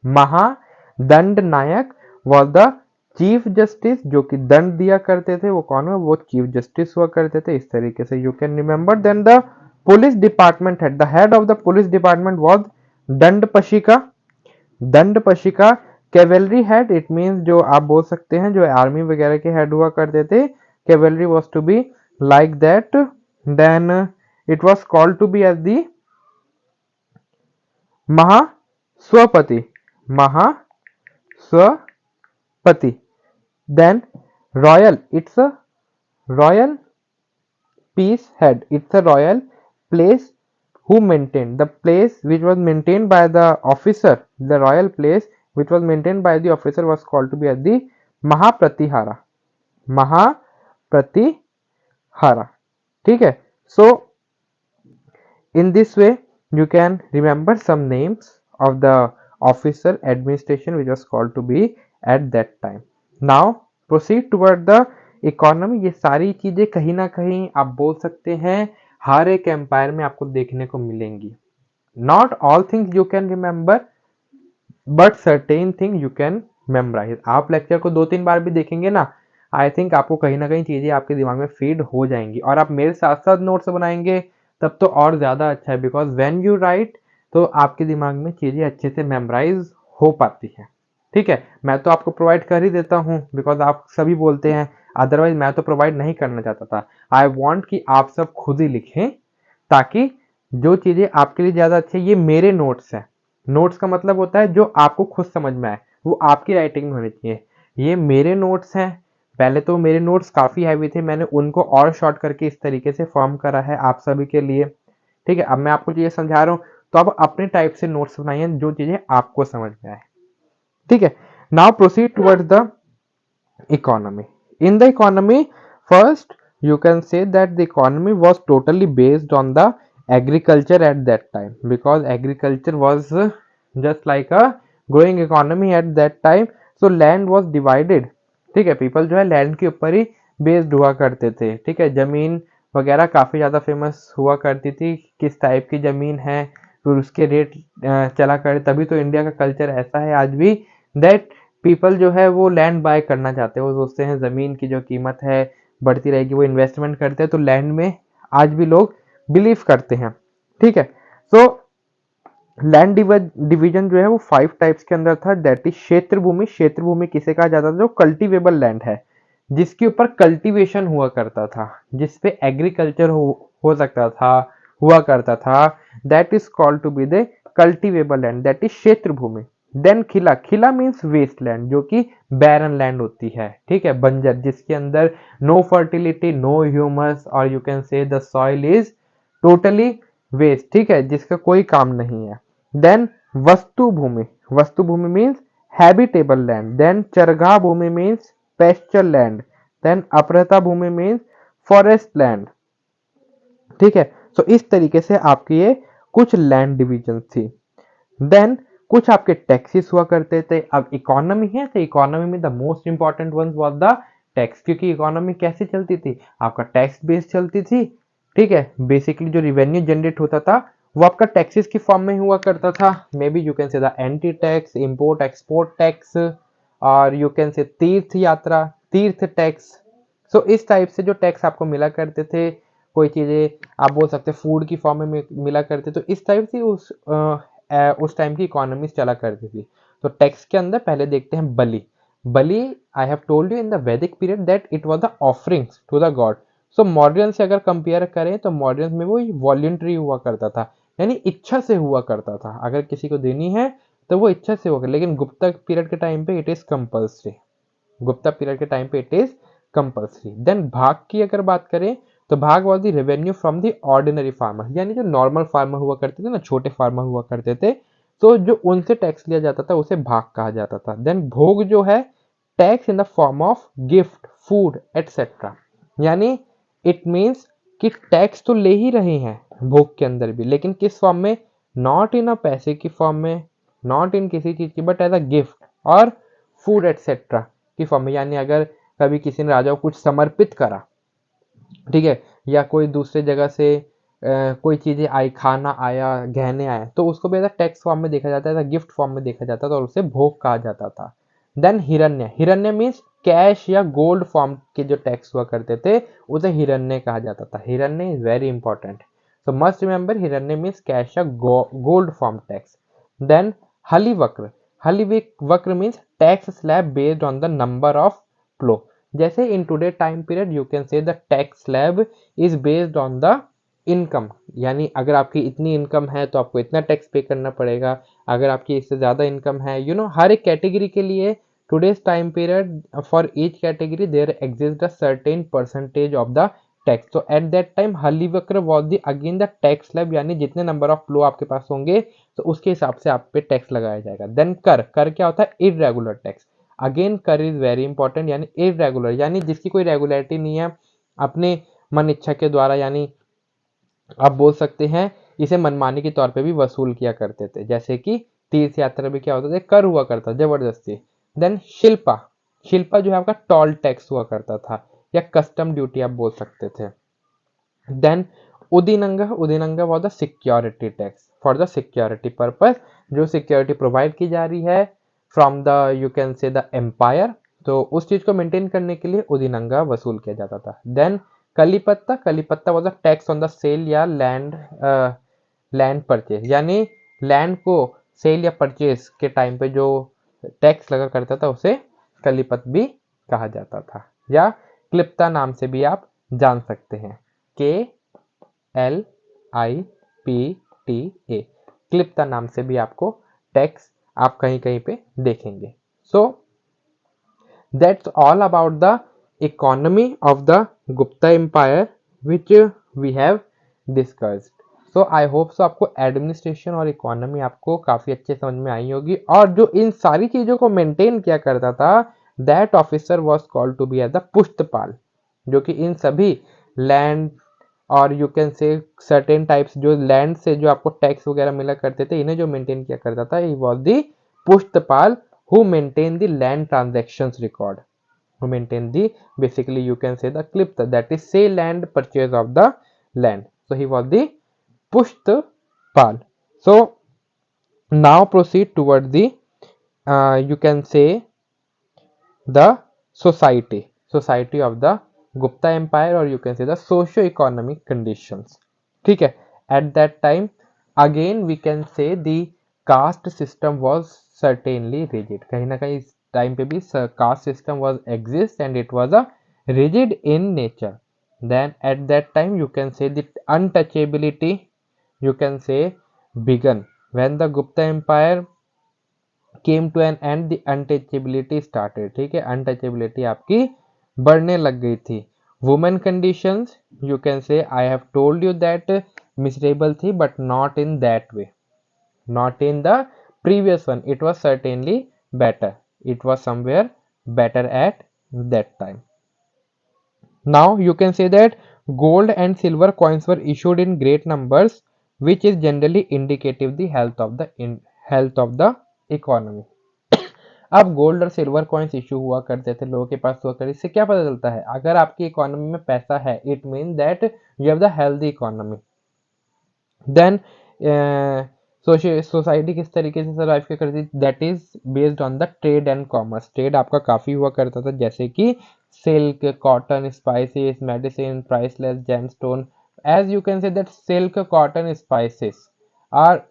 Mahadandnayak was the chief justice, जो कि दंड दिया करते थे, वो कौन है, वो चीफ जस्टिस हुआ करते थे। इस तरीके से you can remember. Then the police department head, the head of the police department was Dandapashika. Dandapashika cavalry head, it means जो आप बोल सकते हैं जो आर्मी वगैरह के हेड हुआ करते थे, cavalry was to be like that. Then it was called to be as the Mahashvapati, Mahashvapati. Then royal, it's a royal peace head, it's a royal place who maintained, the place which was maintained by the officer, the royal place which was maintained by the officer was called to be as the Mahapratihara, Mahapratihara, ठीक है। So in this way you can remember some names of the officer administration which was called to be at that time. Now proceed toward the economy. ये सारी चीजें कहीं ना कहीं आप बोल सकते हैं हर एक एम्पायर में आपको देखने को मिलेंगी। Not all things you can remember, but certain thing you can memorise. आप लेक्चर को 2-3 बार भी देखेंगे ना, आई थिंक आपको कहीं ना कहीं चीजें आपके दिमाग में फीड हो जाएंगी, और आप मेरे साथ साथ नोट्स बनाएंगे तब तो और ज्यादा अच्छा है, बिकॉज व्हेन यू राइट तो आपके दिमाग में चीजें अच्छे से मेमोराइज हो पाती है, ठीक है। मैं तो आपको प्रोवाइड कर ही देता हूँ बिकॉज आप सभी बोलते हैं, अदरवाइज मैं तो प्रोवाइड नहीं करना चाहता था। आई वॉन्ट कि आप सब खुद ही लिखें, ताकि जो चीजें आपके लिए ज्यादा अच्छी है, ये मेरे नोट्स हैं। नोट्स का मतलब होता है जो आपको खुद समझ में आए, वो आपकी राइटिंग में होनी चाहिए। ये मेरे नोट्स हैं। पहले तो मेरे नोट्स काफी हैवी थे, मैंने उनको और शॉर्ट करके इस तरीके से फॉर्म करा है आप सभी के लिए, ठीक है। अब मैं आपको चीजें समझा रहा हूँ, तो आप अपने टाइप से नोट्स बनाइए जो चीजें आपको समझ में आए, ठीक है। Now proceed towards the economy. In the economy, first you can say that the economy was totally based on the agriculture at that time, because agriculture was just like a growing economy at that time. So land was divided, ठीक है। People जो है land के ऊपर ही based हुआ करते थे, ठीक है। जमीन वगैरह काफ़ी ज़्यादा फेमस हुआ करती थी, किस टाइप की ज़मीन है, फिर उसके रेट चला करे। तभी तो इंडिया का कल्चर ऐसा है आज भी, दैट पीपल जो है वो लैंड बाय करना चाहते हैं, वो सोचते हैं ज़मीन की जो कीमत है बढ़ती रहेगी, वो इन्वेस्टमेंट करते हैं, तो लैंड में आज भी लोग बिलीव करते हैं, ठीक है। सो लैंड डिवीजन जो है वो 5 टाइप्स के अंदर था, दैट इज क्षेत्र भूमि। क्षेत्र भूमि किसे कहा जाता था, जो कल्टीवेबल लैंड है, जिसके ऊपर कल्टीवेशन हुआ करता था, जिसपे एग्रीकल्चर हो सकता था, हुआ करता था, that is called to be the cultivable land, that is kshetra bhumi. Then खिला, खिला मीन्स वेस्ट लैंड, जो कि बैरन लैंड होती है, ठीक है, बंजर, जिसके अंदर नो फर्टिलिटी, नो ह्यूमस, और you can say the soil is totally waste, ठीक है, जिसका कोई काम नहीं है। देन वस्तु भूमि, वस्तु भूमि मीन्स हैबिटेबल लैंड। देन चरगाह भूमि मीन्स पेस्चर लैंड। देन अपरता भूमि मीन्स फॉरेस्ट लैंड, ठीक है। सो इस तरीके से आपकी ये कुछ लैंड डिविजन थी। देन कुछ आपके टैक्सेस हुआ करते थे। अब इकोनॉमी है, तो इकोनॉमी में the most important one was the tax, क्योंकि इकोनॉमी कैसे चलती थी, आपका टैक्स बेस चलती थी, ठीक है। बेसिकली जो रिवेन्यू जनरेट होता था वो आपका टैक्सेस की फॉर्म में हुआ करता था। May be you can say the anti tax, import export tax, और यू कैन से तीर्थ यात्रा, तीर्थ टैक्स। सो इस टाइप से जो टैक्स आपको मिला करते थे, कोई चीजें आप बोल सकते फूड की फॉर्म में मिला करते, तो इस टाइप से उस टाइम की इकोनॉमीज चला करती थी। तो टैक्स के अंदर पहले देखते हैं bali. Bali, I have told you in the Vedic period that it was the offerings to the god. So modern से अगर कंपेयर करें तो मॉडर्न में वो वॉल्यूंटरी हुआ करता था, यानी इच्छा से हुआ करता था, अगर किसी को देनी है तो वो इच्छा से होगा। लेकिन गुप्ता पीरियड के टाइम पे it is compulsory, Gupta period के टाइम पे इट इज कंपल्सरी। देन भाग की अगर बात करें तो भाग was the revenue from the ordinary farmer, यानी जो नॉर्मल फार्मर हुआ करते थे ना, छोटे फार्मर हुआ करते थे, तो जो उनसे टैक्स लिया जाता था उसे भाग कहा जाता था। देन भोग जो है, tax in the form of gift, food etcetera, यानी इट मीन्स कि टैक्स तो ले ही रहे हैं भोग के अंदर भी, लेकिन किस फॉर्म में, नॉट इन अ पैसे की फॉर्म में, नॉट इन किसी चीज की, बट एज अ गिफ्ट और फूड एटसेट्रा की फॉर्म में। यानी अगर कभी किसी ने राजा को कुछ समर्पित करा, ठीक है, या कोई दूसरे जगह से कोई चीजें आई, खाना आया, गहने आए, तो उसको भी एज टैक्स फॉर्म में देखा जाता था, गिफ्ट फॉर्म में देखा जाता था, और उसे भोग कहा जाता था। देन हिरण्य, हिरण्य मीन्स कैश या गोल्ड फॉर्म के जो टैक्स हुआ करते थे उसे हिरण्य कहा जाता था। Hiranya is very important, so must remember hiranya means cash या gold form tax. Then halivakara, halivakara means tax slab based on the number of plough. जैसे in today time period you can say the tax slab is based on the income, यानी अगर आपकी इतनी income है तो आपको इतना टैक्स पे करना पड़ेगा, अगर आपकी इससे ज्यादा इनकम है, हर एक कैटेगरी के लिए today's time period for each category there exist a certain percentage of the tax. तो at that time halivakara was the again the tax slab, यानी जितने नंबर ऑफ फ्लो आपके पास होंगे तो उसके हिसाब से आप पे टैक्स लगाया जाएगा। देन कर, कर क्या होता है, इरेगुलर टैक्स। अगेन कर इज वेरी इंपॉर्टेंट, यानी इरेगुलर, यानी जिसकी कोई रेगुलरिटी नहीं है, अपने मन इच्छा के द्वारा, यानी आप बोल सकते हैं इसे मनमानी के तौर पे भी वसूल किया करते थे। जैसे कि तीर्थ यात्रा भी क्या होता था, कर हुआ करता जबरदस्ती। देन शिल्पा, शिल्पा जो है आपका टोल टैक्स हुआ करता था, या कस्टम ड्यूटी आप बोल सकते थे। Then udranga, udranga was the security tax, for the security purpose, जो सिक्योरिटी प्रोवाइड की जा रही है from the you can say the empire, तो उस चीज को मेंटेन करने के लिए उदीनंगा वसूल किया जाता था। Then klipta, klipta was a tax on the sale या लैंड, लैंड परचेज, यानी लैंड को सेल या परचेज के टाइम पे जो टैक्स लगा करता था उसे कलीपत भी कहा जाता था, या क्लिप्ता नाम से भी आप जान सकते हैं, KLIPTA, क्लिप्ता नाम से भी आपको टैक्स आप कहीं कहीं पे देखेंगे। So that's all about the economy of the Gupta empire which we have discussed. So I hope so आपको एडमिनिस्ट्रेशन और इकोनॉमी आपको काफी अच्छे समझ में आई होगी, और जो इन सारी चीजों को मेंटेन किया करता था that officer was called to be as the Pustapala, जो कि इन सभी लैंड और you can say certain types जो लैंड से जो आपको टैक्स वगैरह मिला करते थे, इन्हें जो मेंटेन किया करता था he was the Pustapala, who maintain the land transactions record, who maintain the, basically you can say the clip, that is say land purchase of the land. So he was the Pushtapal. So now proceed toward the you can say the society of the Gupta empire, or you can say the socio-economic conditions, ठीक है। At that time again we can say the caste system was certainly rigid, कहीं ना कहीं इस time पे भी caste system was exist and it was a rigid in nature. Then at that time you can say the untouchability, you can say, began. When the Gupta Empire came to an end, the untouchability started. ठीक है, untouchability आपकी बढ़ने लग गई थी. Women conditions, you can say, I have told you that miserable थी, but not in that way, not in the previous one. It was certainly better. It was somewhere better at that time. Now you can say that gold and silver coins were issued in great numbers, which is generally indicative the health of the economy. अब gold और silver coins issue हुआ करते थे, लोगों के पास हुआ करते. इससे क्या पता चलता है? अगर आपकी इकोनॉमी में पैसा है, it mean that you have the healthy economy. Then society किस तरीके से सर्वाइव किया करती, that is based on the trade and commerce. Trade आपका काफी हुआ करता था, जैसे कि silk, cotton, spices, medicine, priceless, gemstone. As you can say that silk, cotton, spices are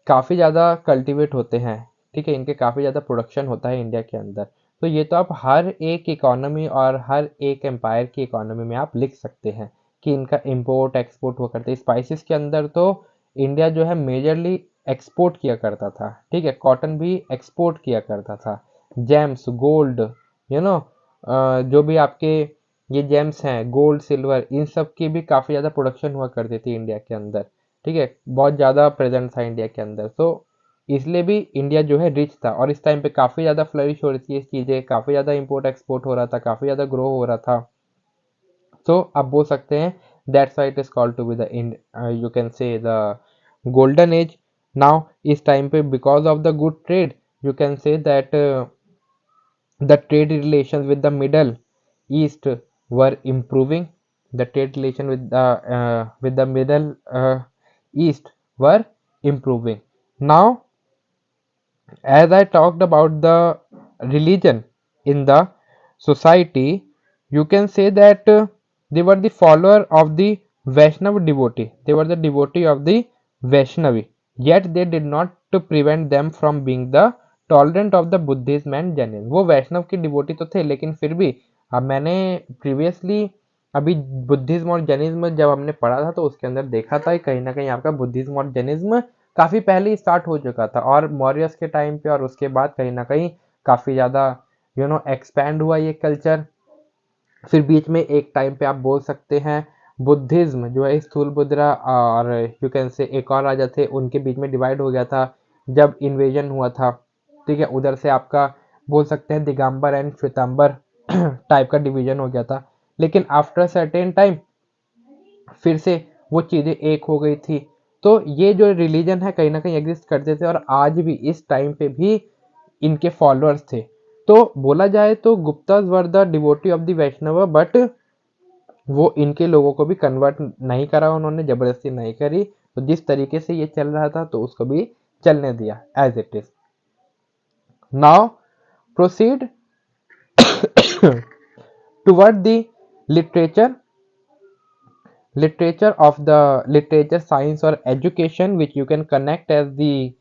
काफी ज्यादा कल्टीवेट होते हैं. ठीक है, इनके काफी ज्यादा प्रोडक्शन होता है इंडिया के अंदर. तो ये तो आप हर एक इकोनॉमी और हर एक एम्पायर की इकोनॉमी में आप लिख सकते हैं कि इनका इंपोर्ट एक्सपोर्ट हुआ करता है. स्पाइसेस के अंदर तो इंडिया जो है मेजरली एक्सपोर्ट किया करता था. ठीक है, कॉटन भी एक्सपोर्ट किया करता था. जेम्स, गोल्ड, जो भी आपके ये जेम्स हैं, गोल्ड, सिल्वर, इन सब की भी काफी ज्यादा प्रोडक्शन हुआ करती थी इंडिया के अंदर. ठीक है, बहुत ज़्यादा प्रेजेंट था इंडिया के अंदर. तो इसलिए भी इंडिया जो है रिच था, और इस टाइम पे काफ़ी ज़्यादा फ्लरिश हो रही थी ये चीज़ें, काफ़ी ज़्यादा इंपोर्ट एक्सपोर्ट हो रहा था, काफ़ी ज़्यादा ग्रो हो रहा था. तो आप बोल सकते हैं that's why it is called to be the you can say the golden age. Now इस टाइम पे because of the good trade, you can say that the trade relations with the Middle East were improving. The trade relation with the Middle East were improving. Now, as I talked about the religion in the society, you can say that they were the follower of the Vaishnava devotee. They were the devotee of the Vaishnavi. Yet they did not to prevent them from being the tolerant of the Buddhism and Jainism. वो वैष्णव की devotee तो थे, लेकिन फिर भी अब मैंने previously अभी बुद्धिज्म और जैनिज्म जब हमने पढ़ा था तो उसके अंदर देखा था कि कहीं ना कहीं आपका बुद्धिज्म और जैनिज्म काफ़ी पहले ही स्टार्ट हो चुका था, और मौर्यस के टाइम पे और उसके बाद कहीं ना कहीं काफ़ी ज़्यादा एक्सपैंड हुआ ये कल्चर. फिर बीच में एक टाइम पे आप बोल सकते हैं बुद्धिज्म जो है स्थूलभद्रा और यू कैन से एक और राजा थे, उनके बीच में डिवाइड हो गया था जब इन्वेजन हुआ था. ठीक है, उधर से आपका बोल सकते हैं दिगंबर एंड श्वेतांबर टाइप का डिवीजन हो गया था. लेकिन आफ्टर सर्टेन टाइम फिर से वो चीज़ें एक हो गई थी. तो ये जो रिलीजन है कहीं ना कहीं एग्जिस्ट करते थे, और आज भी इस टाइम पे भी इनके फॉलोअर्स थे. तो बोला जाए तो Guptas were the devotee of the Vaishnava, but वो इनके लोगों को भी कन्वर्ट नहीं करा, उन्होंने जबरदस्ती नहीं करी. तो जिस तरीके से ये चल रहा था तो उसको भी चलने दिया as it is. Now proceed toward the literature of the literature, science और education which you can connect as the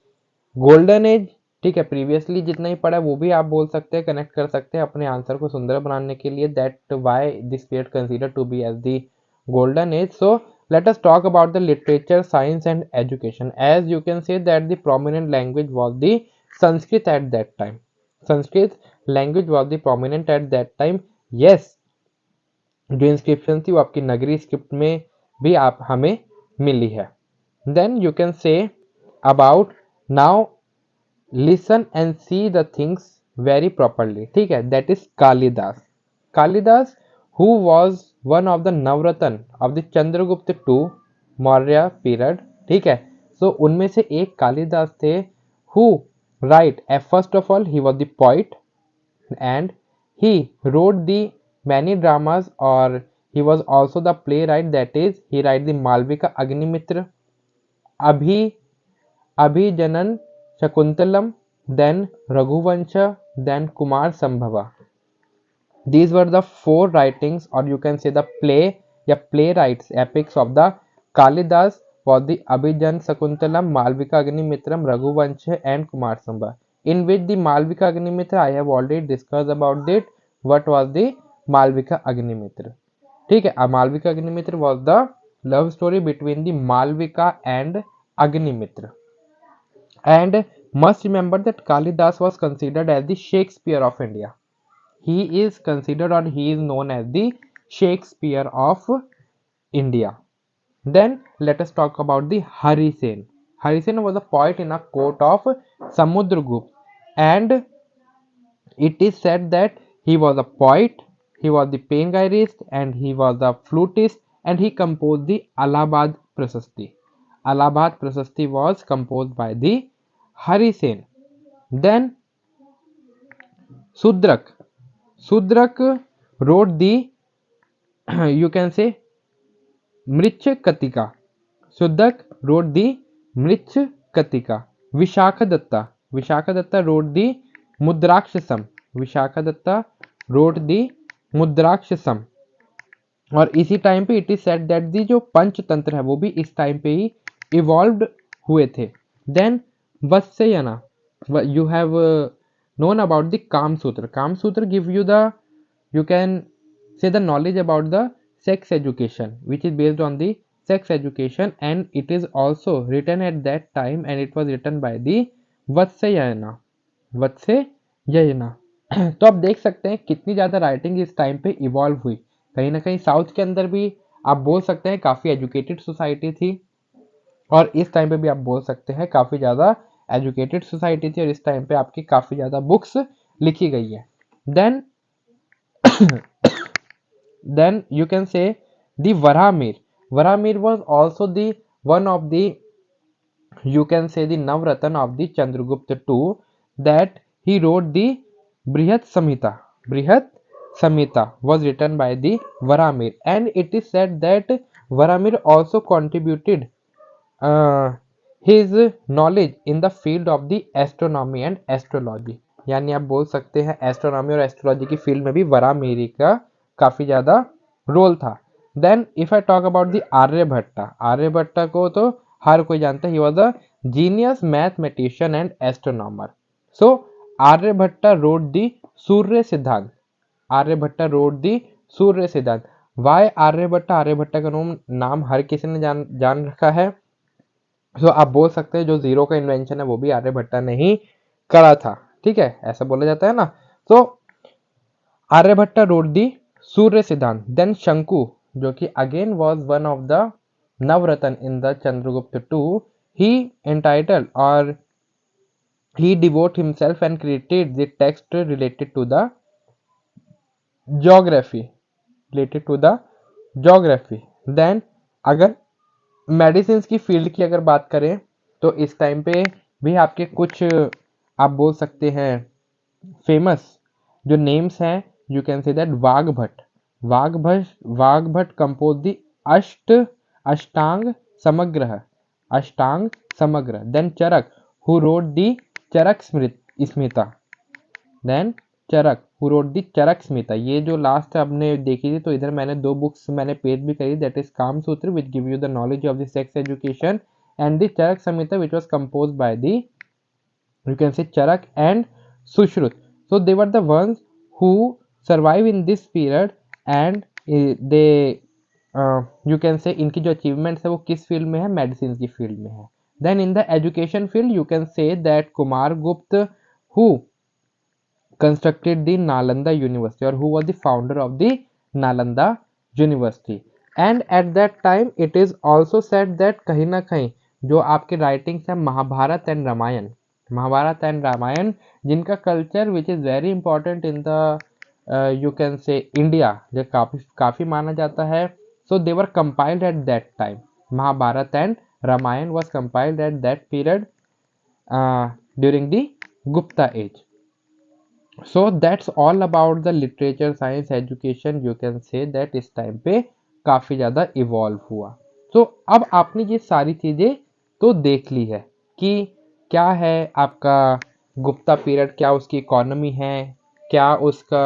golden age. ठीक है, प्रीवियसली जितना ही पढ़ा वो भी आप बोल सकते हैं, कनेक्ट कर सकते हैं अपने आंसर को सुंदर बनाने के लिए. That why this period consider to be as the golden age. So let us talk about the literature, science and education. As you can say that the prominent language was the Sanskrit at that time. Sanskrit language was the prominent at that time. Yes, जो inscription थी वो आपकी नगरी script में भी आप हमें मिली है. Then you can say about now listen and see the things very properly. ठीक है, that is Kalidasa. Kalidasa who was one of the navratna of the Chandragupta two Maurya period. ठीक है, सो उनमें से एक कालिदास थे who write first of all he was the poet and he wrote the many dramas, or he was also the playwright, that is he write the Malvika Agnimitra, Abhi Abhijanan Shakuntalam, then Raghuvansha, then Kumar Sambhava. These were the four writings, or you can say the playwrights epics of the Kalidas was the Abhijan Sakuntalam, Malvika Agnimitram, Raghuvansha and Kumar Sambhava. In which the Malvika Agnimitra I have already discussed about it. What was the Malavika Agnimitra. ठीक है, Malavika Agnimitra was the love story between the Malavika and Agnimitra. And must remember that Kalidas was considered as the Shakespeare of India. He is considered or he is known as the Shakespeare of India. Then let us talk about the Hari Sen. Hari Sen was a poet in a court of Samudragupta, and it is said that he was a poet, he was the panegyrist, and he was a flutist, and he composed the Allahabad Prasasti. Allahabad Prasasti was composed by the Hari Sen. Then Sudrak. Sudrak wrote the you can say Mrich Katika. Sudrak wrote the Mrich Katika. Vishakha Datta. Vishakha Datta wrote the Mudrakshasam. Vishakha Datta wrote the Mudrakshasam. और इसी time पे it is said that the जो पंचतंत्र है वो भी इस time पे ही involved हुए थे। Then Vatsyayana, you have known about the Kam Sutra. Kam Sutra give you the, you can say the knowledge about the sex education, which is based on the sex education, and it is also written at that time, and it was written by the Vatsyayana. Vatsyayana. तो आप देख सकते हैं कितनी ज़्यादा writing इस time पे evolve हुई। कहीं ना कहीं साउथ के अंदर भी आप बोल सकते हैं काफ़ी एजुकेटेड सोसाइटी थी, और इस टाइम पे भी आप बोल सकते हैं काफ़ी ज़्यादा एजुकेटेड सोसाइटी थी, और इस टाइम पे आपकी काफ़ी ज़्यादा बुक्स लिखी गई है। Then then you can say the Varamir. Varamir was also the one of the, you can say the Navratan of the Chandragupta II, that he wrote the Brihat Samhita. Brihat Samhita was written by the Varamir, and it is said that Varamir also contributed his knowledge in the field of the astronomy and astrology. यानी आप बोल सकते हैं astronomy और astrology की field में भी वरामेरी का काफ़ी ज़्यादा रोल था। Then if I talk about the Aryabhatta, Aryabhatta को तो हर कोई जानता है, he was a genius mathematician and astronomer. So Aryabhatta wrote the Surya Siddhanta. Aryabhatta wrote the Surya सिद्धांत। वाई आर्यभट्टा? आर्यभट्टा का नाम हर किसी ने जान रखा है। तो आप बोल सकते हैं जो जीरो का इन्वेंशन है वो भी आर्यभट्टा ने ही करा था। ठीक है, ऐसा बोला जाता है ना। तो आर्यभट्टा रोड दी सूर्य सिद्धांत। देन शंकु, जो कि again was one of the navratna in the Chandragupta two, he entitle और he devote himself and created the text related to the geography, then अगर मेडिसिन की फील्ड की अगर बात करें तो इस टाइम पे भी आपके कुछ आप बोल सकते हैं फेमस जो नेम्स हैं, you can say that Vagbhatta. Vagbhatta compose the Ashtanga Samgraha. Then Charaka, who wrote the Charaka Samhita. Then Charaka, who wrote the Charaka Samhita. ये जो लास्ट आपने देखी थी, तो इधर मैंने दो बुक्स मैंने पेज भी करी, that is Kama Sutra which give you the knowledge of the sex education, and the Charaka Samhita which was compose by the, you can say, Charak and Sushrut. So they were the ones who survive in this period, and they you can say इनकी जो achievements है वो किस field में है? Medicine की field में है। Then in the education field you can say that Kumar Gupta, who constructed the Nalanda University, or who was the founder of the Nalanda University. And at that time it is also said that कहीं ना कहीं जो आपके writings है Mahabharat and Ramayana, जिनका culture which is very important in the you can say India, जो काफ़ी माना जाता है। So they were compiled at that time. Mahabharata and Ramayana was compiled at that period during the Gupta age. So that's all about the literature, science, education, you can say that इस time पे काफ़ी ज़्यादा evolve हुआ। तो अब आपने ये सारी चीज़ें तो देख ली है कि क्या है आपका गुप्ता पीरियड, क्या उसकी इकोनॉमी है, क्या उसका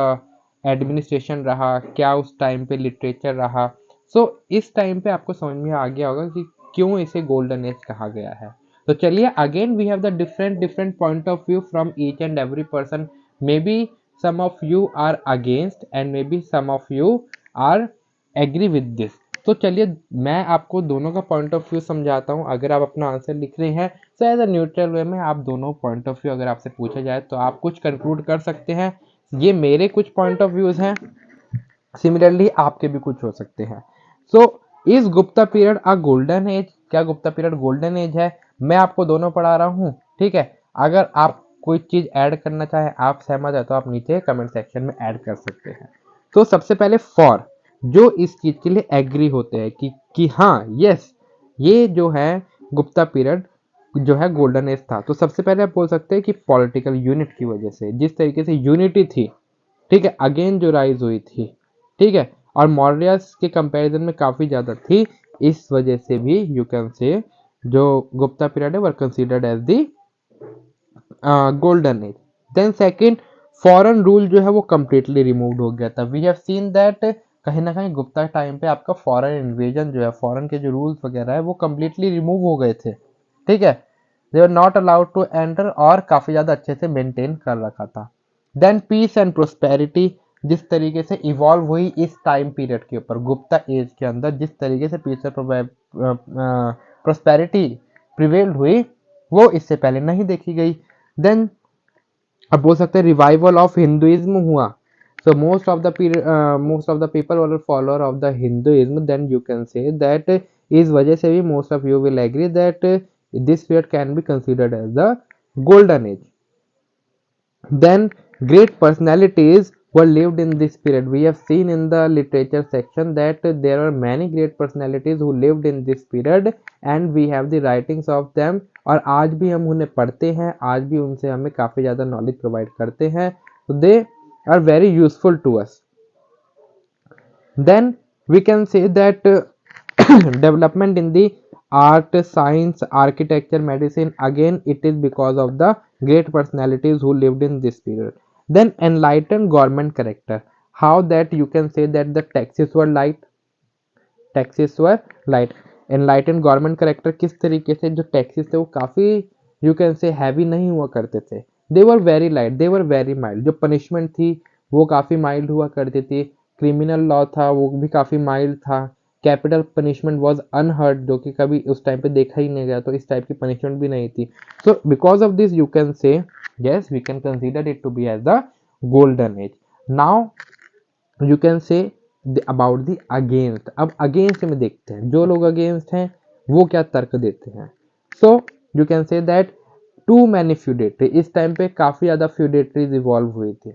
एडमिनिस्ट्रेशन रहा, क्या उस टाइम पे लिटरेचर रहा। सो इस टाइम पे आपको समझ में आ गया होगा कि क्यों इसे गोल्डन एज कहा गया है। तो चलिए, again we have the different point of view from each and every person. May be some of you are against and maybe some of you are agree with this. तो चलिए मैं आपको दोनों का पॉइंट ऑफ व्यू समझाता हूँ। अगर आप अपना आंसर लिख रहे हैं तो एज अ न्यूट्रल वे में आप दोनों पॉइंट ऑफ व्यू अगर आपसे पूछा जाए तो आप कुछ कंक्लूड कर सकते हैं। ये मेरे कुछ पॉइंट ऑफ व्यूज हैं, सिमिलरली आपके भी कुछ हो सकते हैं। So is Gupta period a golden as? क्या गुप्ता पीरियड गोल्डन एज है? मैं आपको दोनों पढ़ा रहा हूँ, ठीक है। अगर आप कोई चीज ऐड करना चाहे, आप सहमत है तो आप नीचे कमेंट सेक्शन में ऐड कर सकते हैं। तो सबसे पहले फॉर जो इस चीज के लिए एग्री होते हैं कि हाँ यस ये जो है गुप्ता पीरियड जो है गोल्डन एज था, तो सबसे पहले आप बोल सकते हैं कि पॉलिटिकल यूनिट की वजह से, जिस तरीके से यूनिटी थी, ठीक है, अगेन जो राइज हुई थी, ठीक है, और मौर्यस के कंपैरिजन में काफी ज्यादा थी, इस वजह से भी यू कैन से जो गुप्ता पीरियड है were considered as the golden age. Then second, foreign rule जो है वो कंप्लीटली रिमूव्ड हो गया था। वी हैव सीन दैट कहीं ना कहीं गुप्ता टाइम पे आपका फॉरेन इन्वेजन जो है, फॉरेन के जो रूल्स वगैरह है वो कंप्लीटली रिमूव हो गए थे, ठीक है। They were not allowed to enter और काफी ज्यादा अच्छे से मेंटेन कर रखा था। देन पीस एंड प्रोस्पेरिटी जिस तरीके से इवॉल्व हुई इस टाइम पीरियड के ऊपर, गुप्ता एज के अंदर जिस तरीके से पीस एंड प्रोस्पेरिटी प्रिवेल्ड हुई वो इससे पहले नहीं देखी गई। देन अब बोल सकते हैं रिवाइवल ऑफ हिंदुइज्म हुआ। So most of the people were follower of the Hinduism. Then you can say that इस वजह से भी most of you will agree that this period can be considered as the golden age. Then great personalities were lived in this period. We have seen in the literature section that there are many great personalities who lived in this period and we have the writings of them, और आज भी हम उन्हें पढ़ते हैं, आज भी उनसे हमें काफ़ी ज़्यादा नॉलेज प्रोवाइड करते हैं, तो they are very useful to us. Then we can say that development in the art, science, architecture, medicine, again it is because of the great personalities who lived in this period. Then enlightened government character, how that you can say that the taxes were light, taxes were light. Enlighten government character किस तरीके से जो taxes थे वो काफ़ी you can से heavy नहीं हुआ करते थे, they were very light, they were very mild. जो पनिशमेंट थी वो काफ़ी माइल्ड हुआ करती थी, क्रिमिनल लॉ था वो भी काफ़ी माइल्ड था, कैपिटल पनिशमेंट वॉज अनहर्ड जो कि कभी उस टाइम पे देखा ही नहीं गया, तो इस टाइप की पनिशमेंट भी नहीं थी। So because of this you can say yes we can consider it to be as the golden age. Now you can say about the against. अब अगेंस्ट में देखते हैं जो लोग अगेंस्ट हैं वो क्या तर्क देते हैं। So you can say that too many feudatory, इस टाइम पे काफ़ी ज़्यादा फ्यूडेटरीज इवॉल्व हुई थी,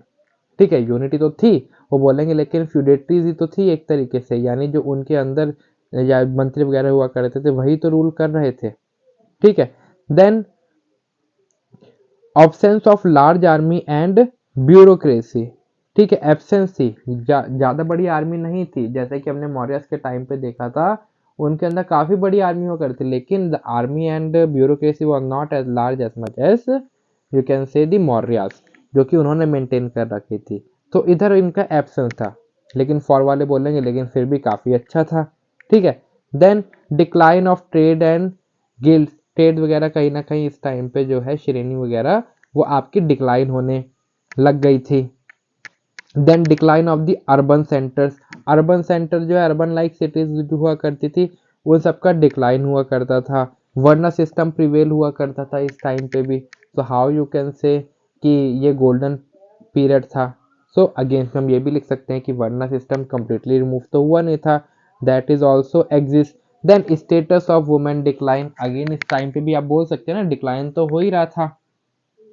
ठीक है। यूनिटी तो थी वो बोलेंगे, लेकिन फ्यूडेटरीज ही तो थी एक तरीके से, यानी जो उनके अंदर या मंत्री वगैरह हुआ करते थे वही तो रूल कर रहे थे, ठीक है। Then absence of large army and bureaucracy, ठीक है, एब्सेंस थी, ज़्यादा बड़ी आर्मी नहीं थी, जैसे कि हमने मौर्यस के टाइम पे देखा था उनके अंदर काफ़ी बड़ी आर्मी हुआ करती, लेकिन the army and bureaucracy was not as large as much as you can say the Mauryas, जो कि उन्होंने मेंटेन कर रखी थी, तो इधर इनका एब्सेंस था। लेकिन फॉर वाले बोलेंगे लेकिन फिर भी काफ़ी अच्छा था, ठीक है। Then decline of trade and guild, trade वगैरह कहीं ना कहीं इस टाइम पे जो है श्रेणी वगैरह वो आपकी डिक्लाइन होने लग गई थी। Then decline of the urban centres, urban centre जो है अर्बन लाइक सिटीज जो हुआ करती थी उन सबका डिक्लाइन हुआ करता था, वर्ना सिस्टम प्रिवेल हुआ करता था इस टाइम पे भी। सो हाउ यू कैन से कि ये गोल्डन पीरियड था। सो अगेंस्ट हम ये भी लिख सकते हैं कि वर्ना सिस्टम कंप्लीटली रिमूव तो हुआ नहीं था, that is also exist. Then status of women decline, again इस टाइम पे भी आप बोल सकते हैं ना डिक्लाइन तो हो ही रहा था,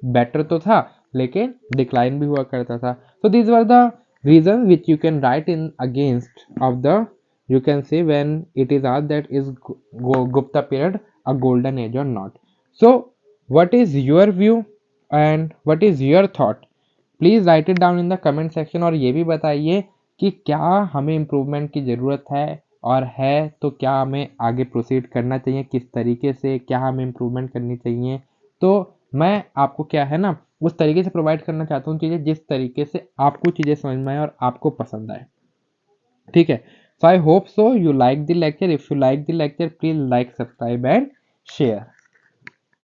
बेटर तो था लेकिन डिक्लाइन भी हुआ करता था। So these were the reason which you can write in against of the you can say when it is asked that is Gupta period a golden age or not. So what is your view and what is your thought? Please write it down in the comment section और ये भी बताइए कि क्या हमें improvement की ज़रूरत है, और है तो क्या हमें आगे प्रोसीड करना चाहिए, किस तरीके से क्या हमें इम्प्रूवमेंट करनी चाहिए। तो मैं आपको क्या है ना उस तरीके से प्रोवाइड करना चाहता हूँ चीज़ें जिस तरीके से आपको चीज़ें समझ में आए और आपको पसंद आए, ठीक है। So I hope so you like the lecture. If you like the lecture, please like, subscribe and share.